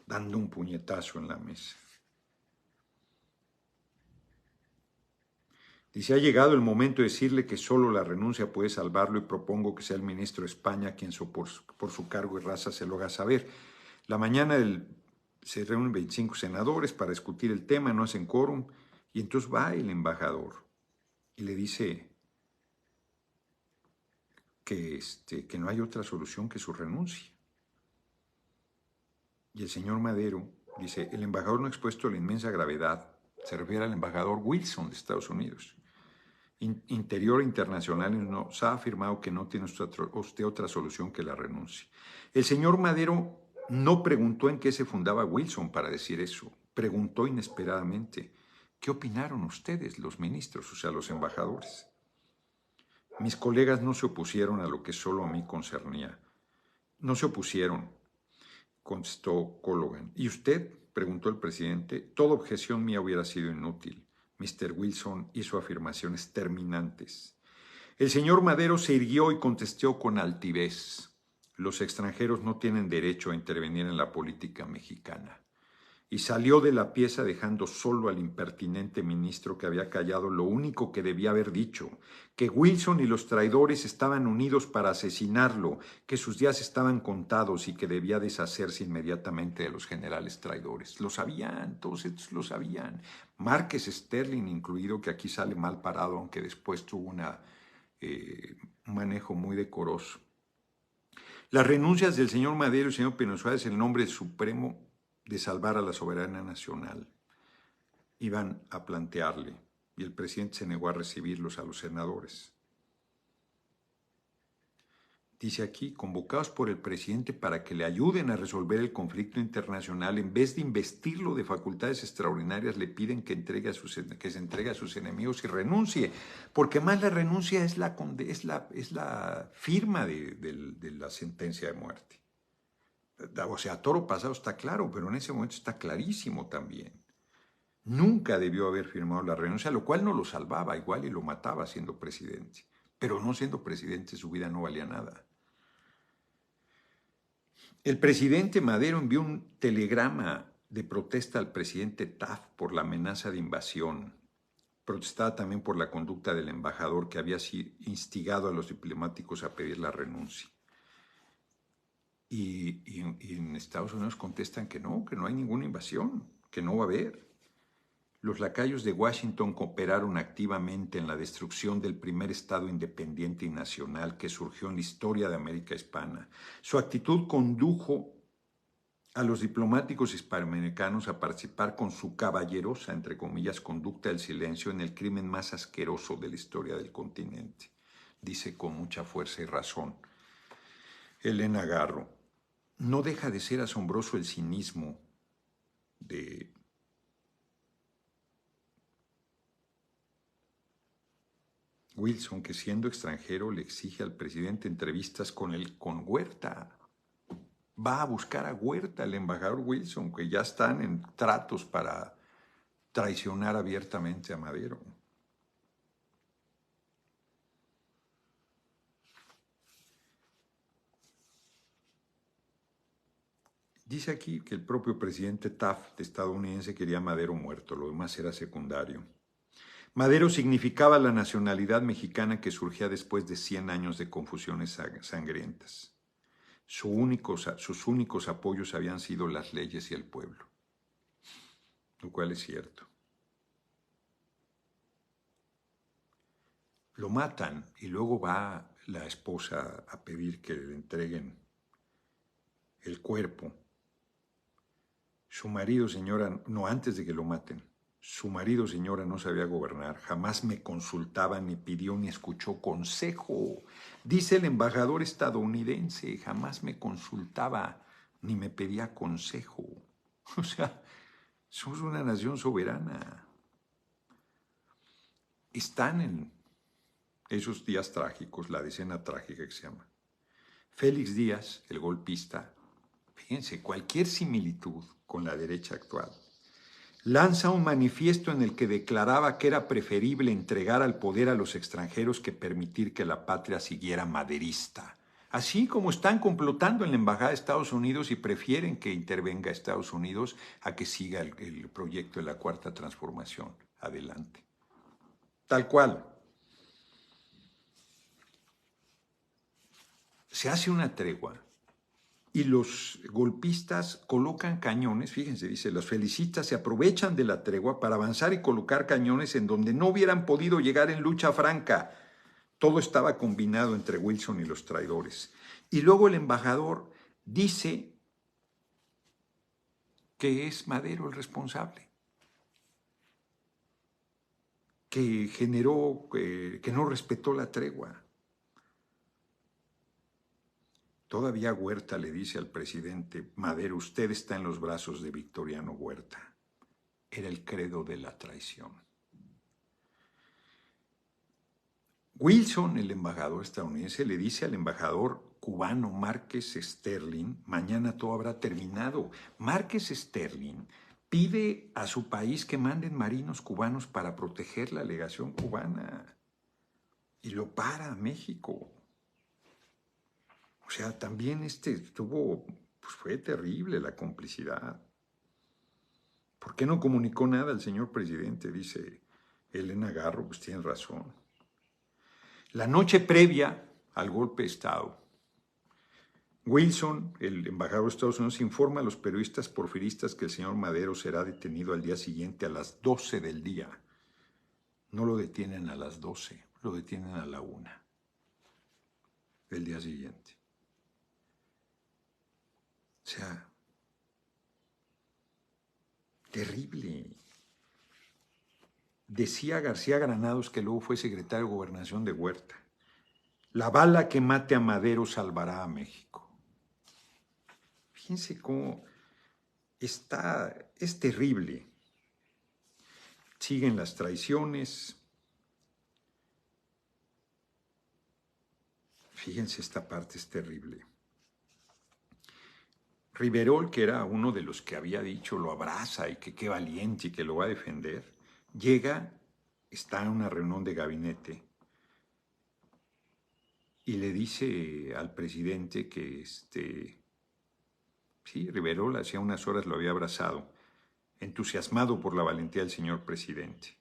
dando un puñetazo en la mesa. Dice, ha llegado el momento de decirle que solo la renuncia puede salvarlo y propongo que sea el ministro de España quien por su cargo y raza se lo haga saber. La mañana se reúnen 25 senadores para discutir el tema, no hacen quórum, y entonces va el embajador y le dice que no hay otra solución que su renuncia. Y el señor Madero dice, el embajador no ha expuesto la inmensa gravedad, se refiere al embajador Wilson de Estados Unidos. Interior Internacional nos ha afirmado que no tiene usted otra solución que la renuncia. El señor Madero no preguntó en qué se fundaba Wilson para decir eso. Preguntó inesperadamente, ¿qué opinaron ustedes, los ministros, o sea, los embajadores? Mis colegas no se opusieron a lo que solo a mí concernía. No se opusieron, contestó Cologan. ¿Y usted? Preguntó el presidente. Toda objeción mía hubiera sido inútil. Mr. Wilson hizo afirmaciones terminantes. El señor Madero se irguió y contestó con altivez. Los extranjeros no tienen derecho a intervenir en la política mexicana. Y salió de la pieza dejando solo al impertinente ministro que había callado lo único que debía haber dicho, que Wilson y los traidores estaban unidos para asesinarlo, que sus días estaban contados y que debía deshacerse inmediatamente de los generales traidores. Lo sabían, todos estos lo sabían. Márquez Sterling incluido, que aquí sale mal parado, aunque después tuvo un manejo muy decoroso. Las renuncias del señor Madero y el señor Pino Suárez en el nombre supremo de salvar a la soberanía nacional iban a plantearle, y el presidente se negó a recibirlos a los senadores. Dice aquí, convocados por el presidente para que le ayuden a resolver el conflicto internacional, en vez de investirlo de facultades extraordinarias, le piden que se entregue a sus enemigos y renuncie, porque más la renuncia es la firma de la sentencia de muerte. O sea, a toro pasado está claro, pero en ese momento está clarísimo también. Nunca debió haber firmado la renuncia, lo cual no lo salvaba, igual y lo mataba siendo presidente. Pero no siendo presidente su vida no valía nada. El presidente Madero envió un telegrama de protesta al presidente Taft por la amenaza de invasión. Protestaba también por la conducta del embajador que había instigado a los diplomáticos a pedir la renuncia. Y en Estados Unidos contestan que no hay ninguna invasión, que no va a haber. Los lacayos de Washington cooperaron activamente en la destrucción del primer Estado independiente y nacional que surgió en la historia de América Hispana. Su actitud condujo a los diplomáticos hispanoamericanos a participar con su caballerosa, entre comillas, conducta del silencio en el crimen más asqueroso de la historia del continente. Dice con mucha fuerza y razón Elena Garro. No deja de ser asombroso el cinismo de Wilson, que siendo extranjero le exige al presidente entrevistas con Huerta. Va a buscar a Huerta, el embajador Wilson, que ya están en tratos para traicionar abiertamente a Madero. Dice aquí que el propio presidente Taft estadounidense quería a Madero muerto, lo demás era secundario. Madero significaba la nacionalidad mexicana que surgía después de 100 años de confusiones sangrientas. Sus únicos apoyos habían sido las leyes y el pueblo, lo cual es cierto. Lo matan y luego va la esposa a pedir que le entreguen el cuerpo. Su marido, señora, no, antes de que lo maten, su marido, señora, no sabía gobernar, jamás me consultaba, ni pidió, ni escuchó consejo. Dice el embajador estadounidense, jamás me consultaba, ni me pedía consejo. O sea, somos una nación soberana. Están en esos días trágicos, la decena trágica que se llama. Félix Díaz, el golpista, fíjense, cualquier similitud con la derecha actual, lanza un manifiesto en el que declaraba que era preferible entregar al poder a los extranjeros que permitir que la patria siguiera maderista. Así como están complotando en la Embajada de Estados Unidos y prefieren que intervenga Estados Unidos a que siga el proyecto de la Cuarta Transformación. Adelante. Tal cual. Se hace una tregua y los golpistas colocan cañones, fíjense, dice, los felicistas se aprovechan de la tregua para avanzar y colocar cañones en donde no hubieran podido llegar en lucha franca. Todo estaba combinado entre Wilson y los traidores. Y luego el embajador dice que es Madero el responsable, que generó, que no respetó la tregua. Todavía Huerta le dice al presidente: Madero, usted está en los brazos de Victoriano Huerta. Era el credo de la traición. Wilson, el embajador estadounidense, le dice al embajador cubano Márquez Sterling: mañana todo habrá terminado. Márquez Sterling pide a su país que manden marinos cubanos para proteger la legación cubana y lo para a México. O sea, también pues fue terrible la complicidad. ¿Por qué no comunicó nada al señor presidente? Dice Elena Garro, pues tiene razón. La noche previa al golpe de Estado, Wilson, el embajador de Estados Unidos, informa a los periodistas porfiristas que el señor Madero será detenido al día siguiente a las 12 del día. No lo detienen a las 12, lo detienen a la 1 del día siguiente. O sea, terrible. Decía García Granados, que luego fue secretario de Gobernación de Huerta: la bala que mate a Madero salvará a México. Fíjense cómo es terrible. Siguen las traiciones. Fíjense, esta parte es terrible. Riverol, que era uno de los que había dicho lo abraza y que qué valiente y que lo va a defender, llega, está en una reunión de gabinete y le dice al presidente que sí, Riverol hacía unas horas lo había abrazado, entusiasmado por la valentía del señor presidente.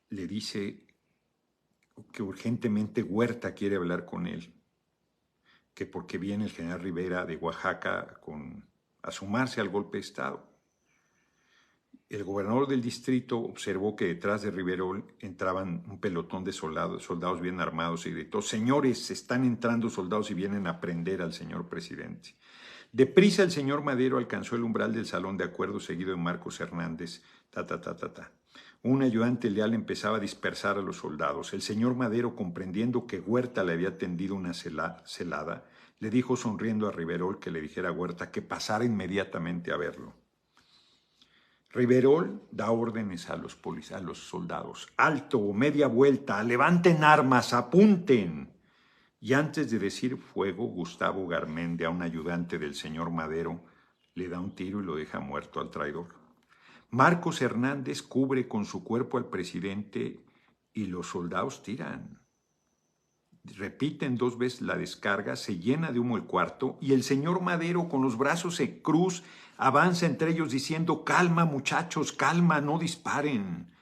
Le dice que urgentemente Huerta quiere hablar con él, que porque viene el general Rivera de Oaxaca a sumarse al golpe de Estado. El gobernador del distrito observó que detrás de Riverol entraban un pelotón de soldados bien armados, y gritó: señores, están entrando soldados y vienen a prender al señor presidente. Deprisa el señor Madero alcanzó el umbral del salón de acuerdo, seguido de Marcos Hernández. Un ayudante leal empezaba a dispersar a los soldados. El señor Madero, comprendiendo que Huerta le había tendido una celada, le dijo sonriendo a Riverol que le dijera a Huerta que pasara inmediatamente a verlo. Riverol da órdenes a los soldados: alto, media vuelta, levanten armas, apunten. Y antes de decir fuego, Gustavo Garmendia, un ayudante del señor Madero, le da un tiro y lo deja muerto al traidor. Marcos Hernández cubre con su cuerpo al presidente y los soldados tiran. Repiten 2 veces la descarga, se llena de humo el cuarto y el señor Madero, con los brazos en cruz, avanza entre ellos diciendo: calma, muchachos, calma, no disparen.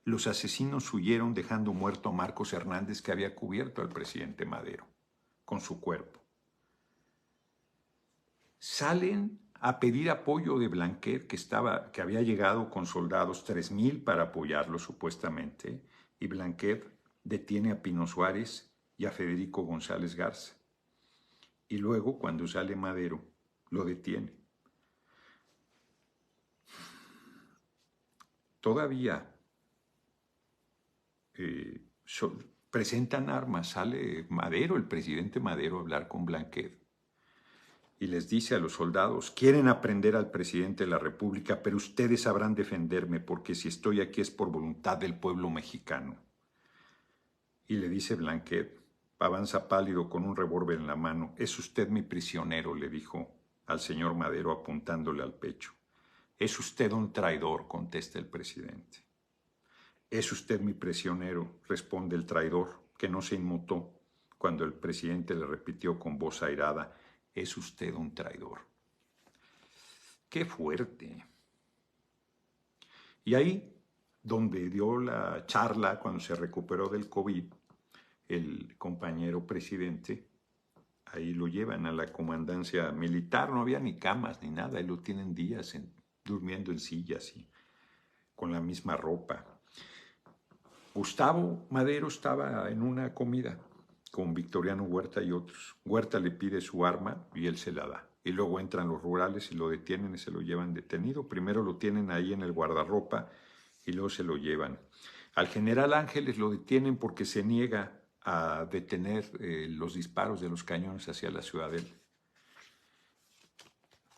Los asesinos huyeron dejando muerto a Marcos Hernández, que había cubierto al presidente Madero con su cuerpo. Salen a pedir apoyo de Blanquet, que había llegado con soldados, 3,000 para apoyarlo supuestamente, y Blanquet detiene a Pino Suárez y a Federico González Garza. Y luego, cuando sale Madero, lo detiene. Todavía presentan armas, sale Madero, el presidente Madero, a hablar con Blanquet y les dice a los soldados: quieren aprender al presidente de la República, pero ustedes sabrán defenderme, porque si estoy aquí es por voluntad del pueblo mexicano. Y le dice Blanquet: avanza pálido con un revólver en la mano. Es usted mi prisionero, le dijo al señor Madero apuntándole al pecho. Es usted un traidor, contesta el presidente. Es usted mi prisionero, responde el traidor, que no se inmutó cuando el presidente le repitió con voz airada, es usted un traidor. ¡Qué fuerte! Y ahí, donde dio la charla cuando se recuperó del COVID, el compañero presidente, ahí lo llevan a la comandancia militar, no había ni camas ni nada, ahí lo tienen días durmiendo en sillas y con la misma ropa. Gustavo Madero estaba en una comida con Victoriano Huerta y otros. Huerta le pide su arma y él se la da. Y luego entran los rurales y lo detienen y se lo llevan detenido. Primero lo tienen ahí en el guardarropa y luego se lo llevan. Al general Ángeles lo detienen porque se niega a detener los disparos de los cañones hacia la ciudadela.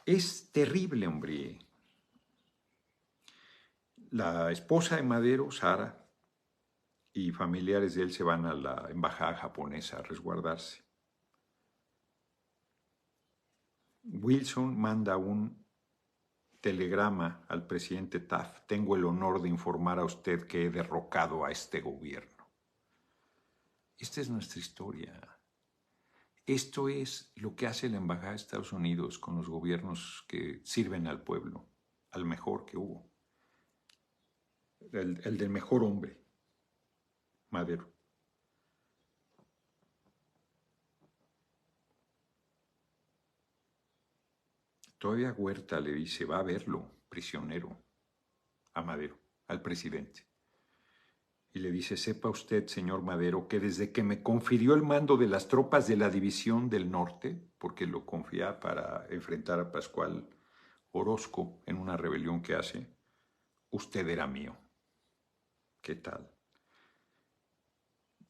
Es terrible, hombre. La esposa de Madero, Sara, y familiares de él se van a la embajada japonesa a resguardarse. Wilson manda un telegrama al presidente Taft. Tengo el honor de informar a usted que he derrocado a este gobierno. Esta es nuestra historia. Esto es lo que hace la embajada de Estados Unidos con los gobiernos que sirven al pueblo, al mejor que hubo. El del mejor hombre, Madero. Todavía Huerta le dice, va a verlo, prisionero, a Madero, al presidente. Y le dice, sepa usted, señor Madero, que desde que me confirió el mando de las tropas de la División del Norte, porque lo confía para enfrentar a Pascual Orozco en una rebelión que hace, usted era mío. ¿Qué tal?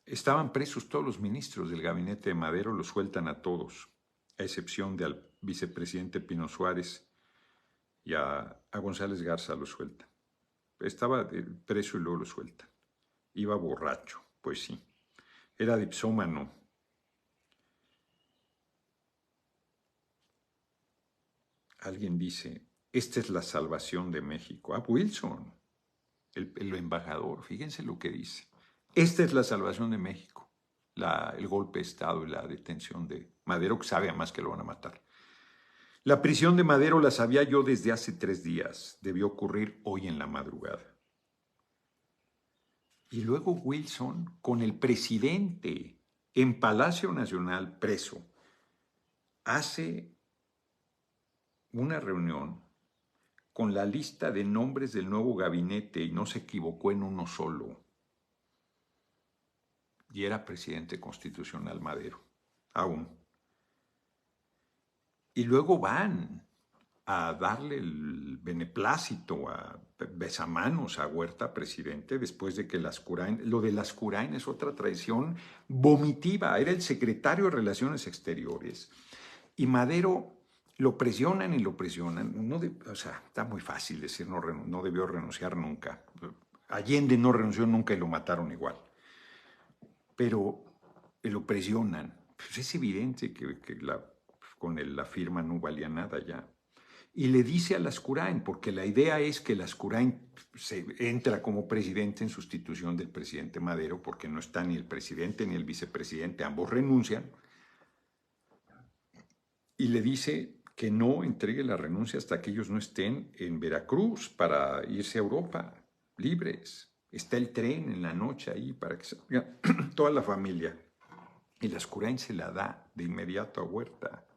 Estaban presos todos los ministros del gabinete de Madero, los sueltan a todos, a excepción del vicepresidente Pino Suárez y a González Garza lo sueltan. Estaba preso y luego lo sueltan. Iba borracho, pues sí. Era dipsómano. Alguien dice, esta es la salvación de México. Ah, Wilson, el embajador, fíjense lo que dice. Esta es la salvación de México. El golpe de Estado y la detención de Madero, que sabe además que lo van a matar. La prisión de Madero la sabía yo desde hace 3 días. Debió ocurrir hoy en la madrugada. Y luego Wilson con el presidente en Palacio Nacional preso hace una reunión con la lista de nombres del nuevo gabinete y no se equivocó en uno solo. Y era presidente constitucional Madero, aún. Y luego van a darle el beneplácito a besamanos a Huerta, presidente, después de que lo de Lascurain es otra traición vomitiva, era el secretario de Relaciones Exteriores. Y Madero lo presionan y lo presionan. O sea, está muy fácil decir no debió renunciar nunca. Allende no renunció nunca y lo mataron igual. Pero lo presionan. Pues es evidente que con la firma no valía nada ya. Y le dice a Lascurain, porque la idea es que Lascurain entra como presidente en sustitución del presidente Madero, porque no está ni el presidente ni el vicepresidente, ambos renuncian. Y le dice que no entregue la renuncia hasta que ellos no estén en Veracruz para irse a Europa, libres. Está el tren en la noche ahí para que salga toda la familia. Y Lascurain se la da de inmediato a Huerta.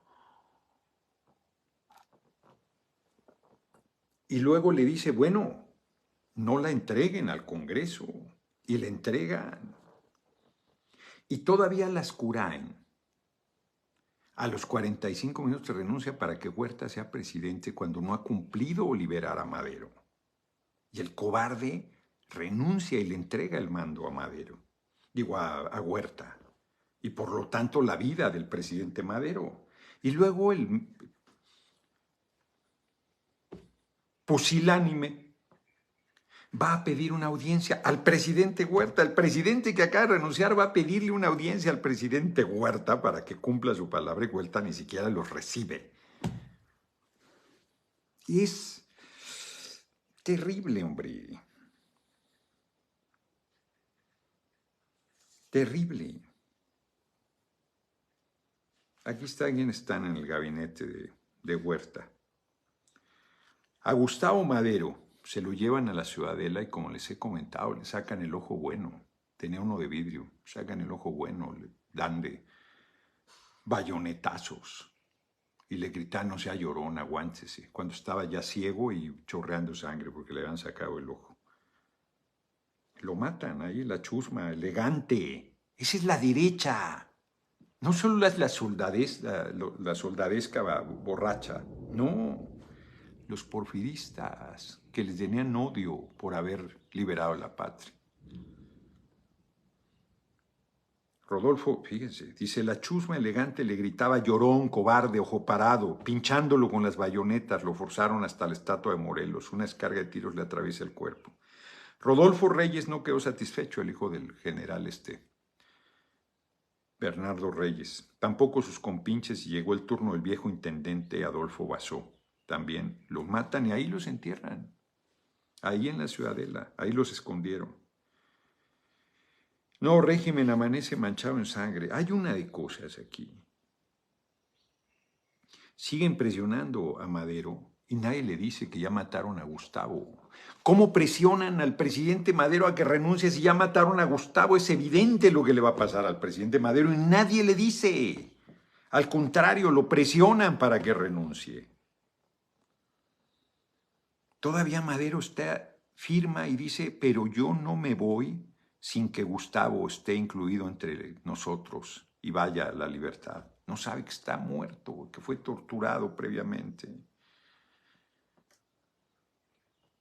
Y luego le dice, bueno, no la entreguen al Congreso. Y la entregan. Y todavía Lascurain, a los 45 minutos renuncia para que Huerta sea presidente cuando no ha cumplido liberar a Madero. Y el cobarde renuncia y le entrega el mando a Madero, a Huerta. Y por lo tanto la vida del presidente Madero. Y luego el pusilánime va a pedir una audiencia al presidente Huerta. El presidente que acaba de renunciar va a pedirle una audiencia al presidente Huerta para que cumpla su palabra y Huerta ni siquiera los recibe. Y es terrible, hombre. Terrible. Aquí está quienes están en el gabinete de Huerta. A Gustavo Madero se lo llevan a la Ciudadela y, como les he comentado, le sacan el ojo bueno. Tenía uno de vidrio, sacan el ojo bueno, le dan de bayonetazos y le gritan: no sea llorón, aguántese, cuando estaba ya ciego y chorreando sangre porque le habían sacado el ojo. Lo matan ahí, la chusma, elegante. Esa es la derecha. No solo la soldadesca borracha, no. Los porfiristas que les tenían odio por haber liberado la patria. Rodolfo, fíjense, dice: la chusma elegante le gritaba llorón, cobarde, ojo parado, pinchándolo con las bayonetas, lo forzaron hasta la estatua de Morelos, una descarga de tiros le atraviesa el cuerpo. Rodolfo Reyes no quedó satisfecho, el hijo del general Bernardo Reyes. Tampoco sus compinches, y llegó el turno del viejo intendente Adolfo Basó. También los matan y ahí los entierran. Ahí en la Ciudadela, ahí los escondieron. No, régimen amanece manchado en sangre. Hay una de cosas aquí. Siguen presionando a Madero y nadie le dice que ya mataron a Gustavo. ¿Cómo presionan al presidente Madero a que renuncie si ya mataron a Gustavo? Es evidente lo que le va a pasar al presidente Madero y nadie le dice. Al contrario, lo presionan para que renuncie. Todavía Madero firma y dice: pero yo no me voy sin que Gustavo esté incluido entre nosotros y vaya a la libertad. No sabe que está muerto, que fue torturado previamente.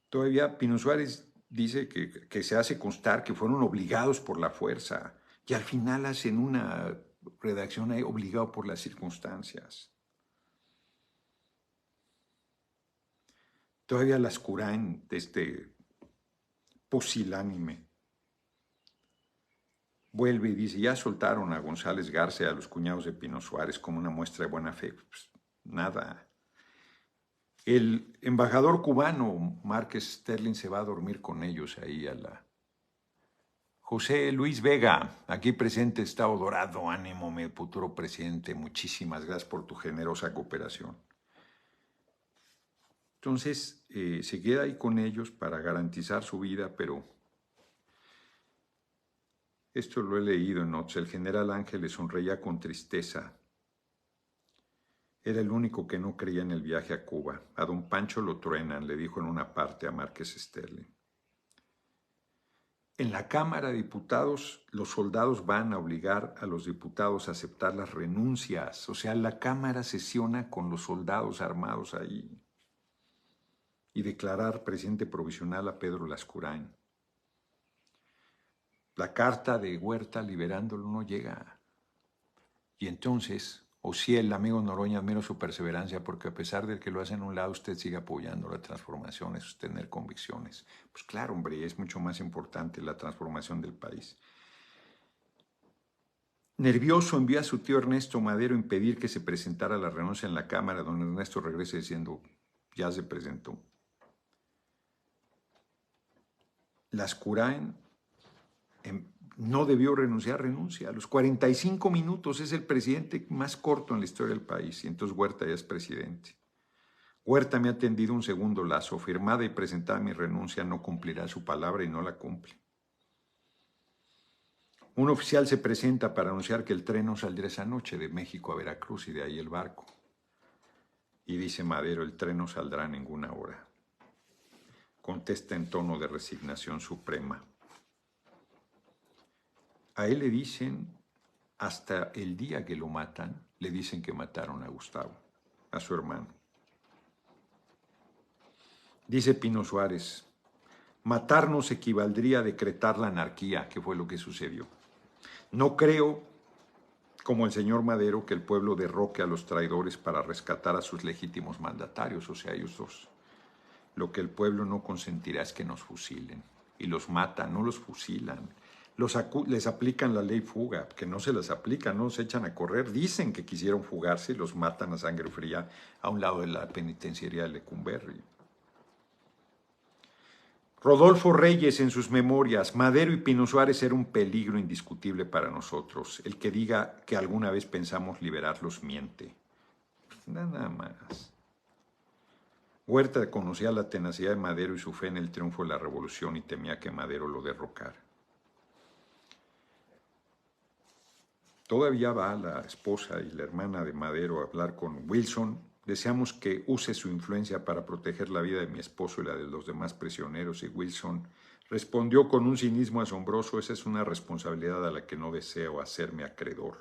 Todavía Pino Suárez dice que se hace constar que fueron obligados por la fuerza y al final hacen una redacción ahí: obligado por las circunstancias. Todavía Lascurain, pusilánime, vuelve y dice: ya soltaron a González Garza y a los cuñados de Pino Suárez como una muestra de buena fe. Pues, nada. El embajador cubano Márquez Sterling se va a dormir con ellos ahí a la... José Luis Vega, aquí presente, Estado Dorado, ánimo, mi futuro presidente, muchísimas gracias por tu generosa cooperación. Entonces, se queda ahí con ellos para garantizar su vida, pero esto lo he leído en notas. El general Ángel le sonreía con tristeza. Era el único que no creía en el viaje a Cuba. A don Pancho lo truenan, le dijo en una parte a Márquez Sterling. En la Cámara de Diputados, los soldados van a obligar a los diputados a aceptar las renuncias. O sea, la Cámara sesiona con los soldados armados ahí y declarar presidente provisional a Pedro Lascurain. La carta de Huerta liberándolo no llega. Y entonces, o si el amigo Noroña, admiro su perseverancia, porque a pesar de que lo hacen a un lado, usted sigue apoyando la transformación, es tener convicciones. Pues claro, hombre, es mucho más importante la transformación del país. Nervioso, envía a su tío Ernesto Madero a impedir que se presentara la renuncia en la Cámara. Don Ernesto regresa diciendo: ya se presentó. Lascurain no debió renunciar, renuncia. A los 45 minutos es el presidente más corto en la historia del país y entonces Huerta ya es presidente. Huerta me ha tendido un segundo lazo: firmada y presentada mi renuncia, no cumplirá su palabra y no la cumple. Un oficial se presenta para anunciar que el tren no saldrá esa noche de México a Veracruz y de ahí el barco. Y dice Madero: el tren no saldrá a ninguna hora. Contesta en tono de resignación suprema. A él le dicen, hasta el día que lo matan, le dicen que mataron a Gustavo, a su hermano. Dice Pino Suárez: matarnos equivaldría a decretar la anarquía, que fue lo que sucedió. No creo, como el señor Madero, que el pueblo derroque a los traidores para rescatar a sus legítimos mandatarios, o sea, ellos dos. Lo que el pueblo no consentirá es que nos fusilen. Y los matan, no los fusilan. Les aplican la ley fuga, que no se las aplican, no los echan a correr. Dicen que quisieron fugarse y los matan a sangre fría a un lado de la penitenciaría de Lecumberri. Rodolfo Reyes en sus memorias: Madero y Pino Suárez era un peligro indiscutible para nosotros. El que diga que alguna vez pensamos liberarlos miente. Nada más. Huerta conocía la tenacidad de Madero y su fe en el triunfo de la revolución y temía que Madero lo derrocara. Todavía va la esposa y la hermana de Madero a hablar con Wilson. Deseamos que use su influencia para proteger la vida de mi esposo y la de los demás prisioneros. Y Wilson respondió con un cinismo asombroso: esa es una responsabilidad a la que no deseo hacerme acreedor.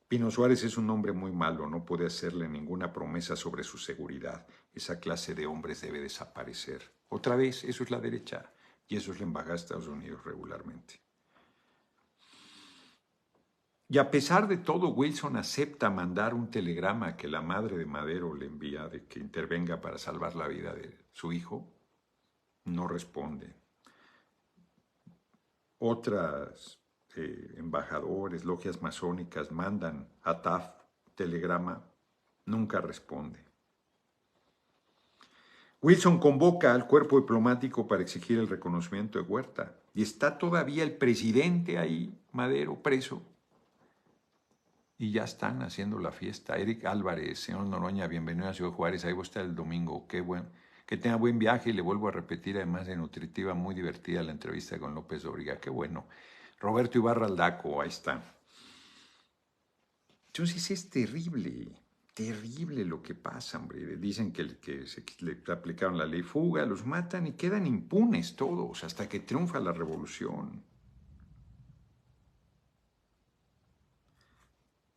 Pino Suárez es un hombre muy malo, no puede hacerle ninguna promesa sobre su seguridad. Esa clase de hombres debe desaparecer. Otra vez, eso es la derecha y eso es la embajada de Estados Unidos regularmente. Y a pesar de todo, Wilson acepta mandar un telegrama que la madre de Madero le envía de que intervenga para salvar la vida de su hijo. No responde. Otras embajadores, logias masónicas mandan a Taft telegrama, nunca responde. Wilson convoca al cuerpo diplomático para exigir el reconocimiento de Huerta y está todavía el presidente ahí, Madero, preso. Y ya están haciendo la fiesta. Eric Álvarez, señor Noroña, bienvenido a Ciudad Juárez. Ahí voy a estar el domingo. Qué bueno. Que tenga buen viaje y le vuelvo a repetir, además de nutritiva, muy divertida la entrevista con López Dóriga. Qué bueno. Roberto Ibarra Aldaco, ahí está. Entonces es terrible, terrible lo que pasa, hombre. Dicen que le aplicaron la ley fuga, los matan y quedan impunes todos hasta que triunfa la revolución.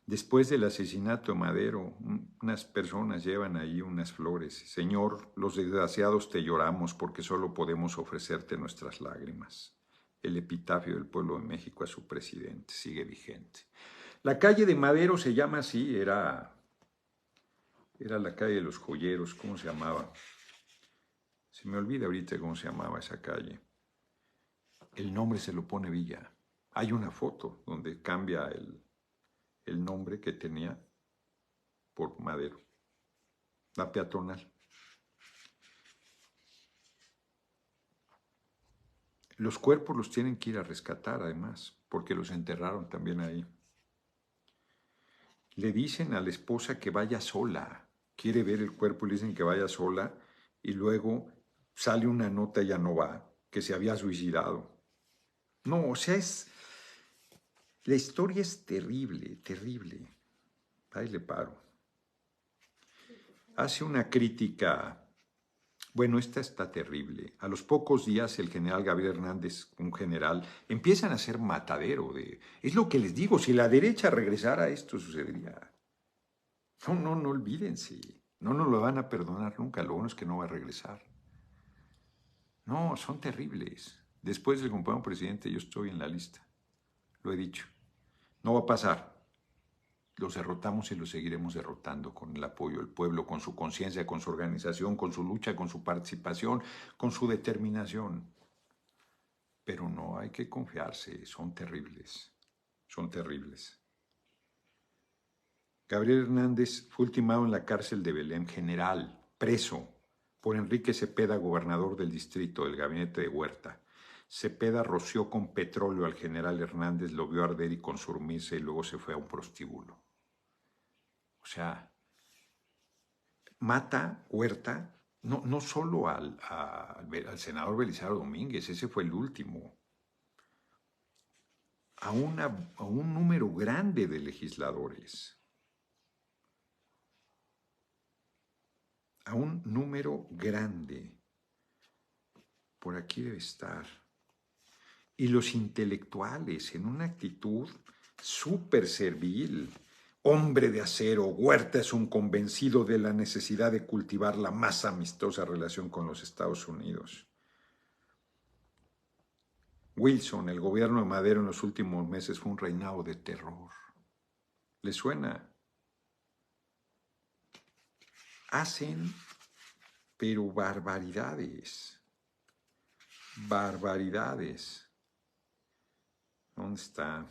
Después del asesinato de Madero, unas personas llevan ahí unas flores. Señor, los desgraciados te lloramos porque solo podemos ofrecerte nuestras lágrimas. El epitafio del pueblo de México a su presidente sigue vigente. La calle de Madero se llama así, era la calle de los joyeros. ¿Cómo se llamaba? Se me olvida ahorita cómo se llamaba esa calle. El nombre se lo pone Villa. Hay una foto donde cambia el nombre que tenía por Madero, la peatonal. Los cuerpos los tienen que ir a rescatar, además, porque los enterraron también ahí. Le dicen a la esposa que vaya sola, quiere ver el cuerpo, le dicen que vaya sola, y luego sale una nota y ya no va, que se había suicidado. No, o sea, la historia es terrible, terrible. Ahí le paro. Hace una crítica. Bueno, esta está terrible. A los pocos días el general Gabriel Hernández, un general, empiezan a ser matadero de... Es lo que les digo, si la derecha regresara esto sucedería. No olvídense. No nos lo van a perdonar nunca, lo bueno es que no va a regresar. No, son terribles. Después del compañero presidente yo estoy en la lista. Lo he dicho. No va a pasar. Los derrotamos y los seguiremos derrotando con el apoyo del pueblo, con su conciencia, con su organización, con su lucha, con su participación, con su determinación. Pero no hay que confiarse, son terribles, son terribles. Gabriel Hernández fue ultimado en la cárcel de Belén, general, preso, por Enrique Cepeda, gobernador del distrito del gabinete de Huerta. Cepeda roció con petróleo al general Hernández, lo vio arder y consumirse y luego se fue a un prostíbulo. O sea, mata Huerta, no solo al senador Belisario Domínguez, ese fue el último, a un número grande de legisladores, a un número grande. Por aquí debe estar. Y los intelectuales en una actitud súper servil. Hombre de acero, Huerta es un convencido de la necesidad de cultivar la más amistosa relación con los Estados Unidos. Wilson, el gobierno de Madero en los últimos meses fue un reinado de terror. ¿Le suena? Hacen pero barbaridades. Barbaridades. ¿Dónde está?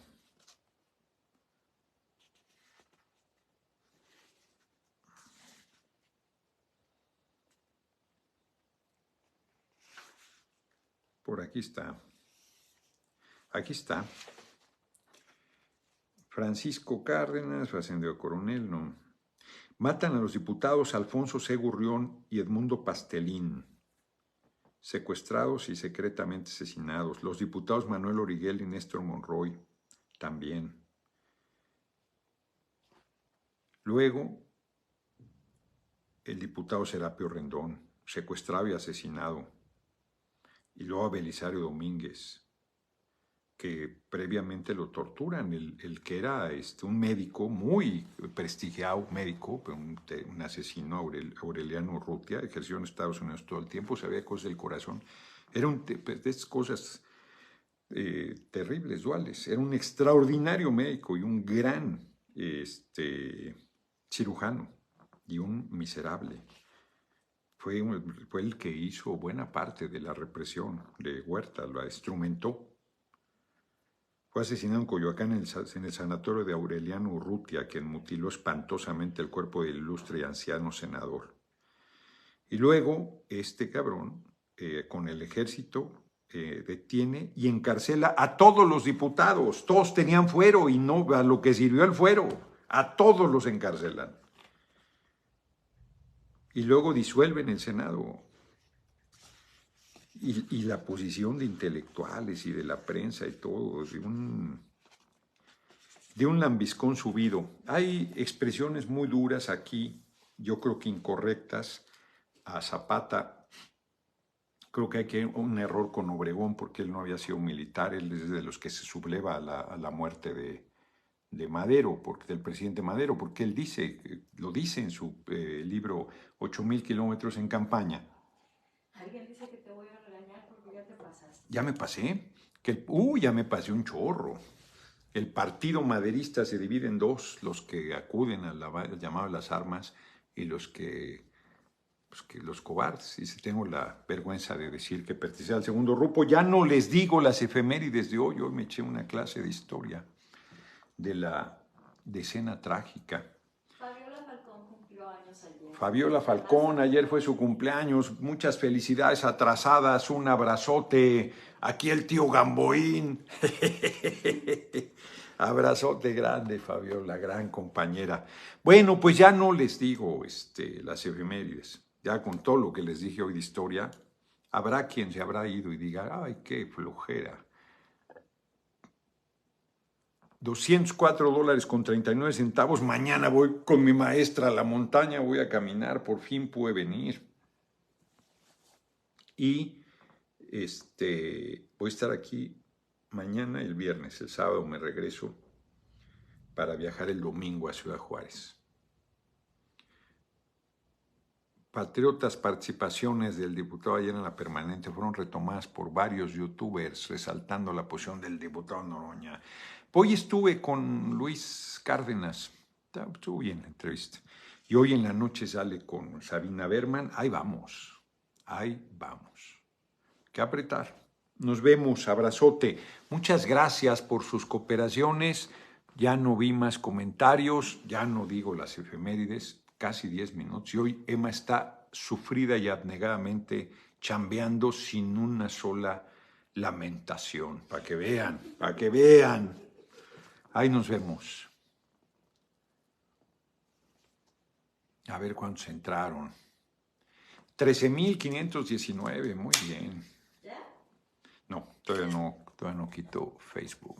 Por aquí está. Aquí está. Francisco Cárdenas, ascendió a coronel, no. Matan a los diputados Alfonso C. Gurrión y Edmundo Pastelín, secuestrados y secretamente asesinados. Los diputados Manuel Origuel y Néstor Monroy, también. Luego, el diputado Serapio Rendón, secuestrado y asesinado. Y luego a Belisario Domínguez, que previamente lo torturan, el que era un médico muy prestigiado, médico, pero un asesino, Aureliano Urrutia, ejerció en Estados Unidos todo el tiempo, sabía cosas del corazón. Era de esas cosas terribles, duales. Era un extraordinario médico y un gran cirujano y un miserable. Fue el que hizo buena parte de la represión de Huerta, la instrumentó. Fue asesinado en Coyoacán en el sanatorio de Aureliano Urrutia, quien mutiló espantosamente el cuerpo del ilustre y anciano senador. Y luego este cabrón, con el ejército, detiene y encarcela a todos los diputados. Todos tenían fuero y no a lo que sirvió el fuero. A todos los encarcelan. Y luego disuelven el Senado. Y la posición de intelectuales y de la prensa y todo, de un lambiscón subido. Hay expresiones muy duras aquí, yo creo que incorrectas, a Zapata. Creo que hay un error con Obregón porque él no había sido militar, él es de los que se subleva a la muerte de Madero, del presidente Madero, porque él lo dice en su libro 8,000 kilómetros en campaña. Alguien dice que te voy a regañar porque ya te pasaste. ¿Ya me pasé? Ya me pasé un chorro. El partido maderista se divide en dos, los que acuden al llamado a las armas y los cobardes. Y si tengo la vergüenza de decir que pertenece al segundo grupo, ya no les digo las efemérides de hoy. Hoy me eché una clase de historia de la decena trágica. Fabiola Falcón cumplió años ayer. Fabiola Falcón, ayer fue su cumpleaños. Muchas felicidades atrasadas, un abrazote. Aquí el tío Gamboín. Abrazote grande, Fabiola, gran compañera. Bueno, pues ya no les digo las efemérides. Ya con todo lo que les dije hoy de historia, habrá quien se habrá ido y diga, ay, qué flojera. $204.39. Mañana voy con mi maestra a la montaña, voy a caminar, por fin pude venir. Y voy a estar aquí mañana, el viernes, el sábado me regreso para viajar el domingo a Ciudad Juárez. Patriotas participaciones del diputado ayer en la permanente fueron retomadas por varios youtubers, resaltando la posición del diputado Noroña. Hoy estuve con Luis Cárdenas, estuvo bien la entrevista. Y hoy en la noche sale con Sabina Berman. Ahí vamos. Que apretar. Nos vemos, abrazote. Muchas gracias por sus cooperaciones. Ya no vi más comentarios, ya no digo las efemérides, casi 10 minutos. Y hoy Emma está sufrida y abnegadamente chambeando sin una sola lamentación. Para que vean. Ahí nos vemos. A ver cuántos entraron. 13,519, muy bien. ¿Ya? No, todavía no quito Facebook.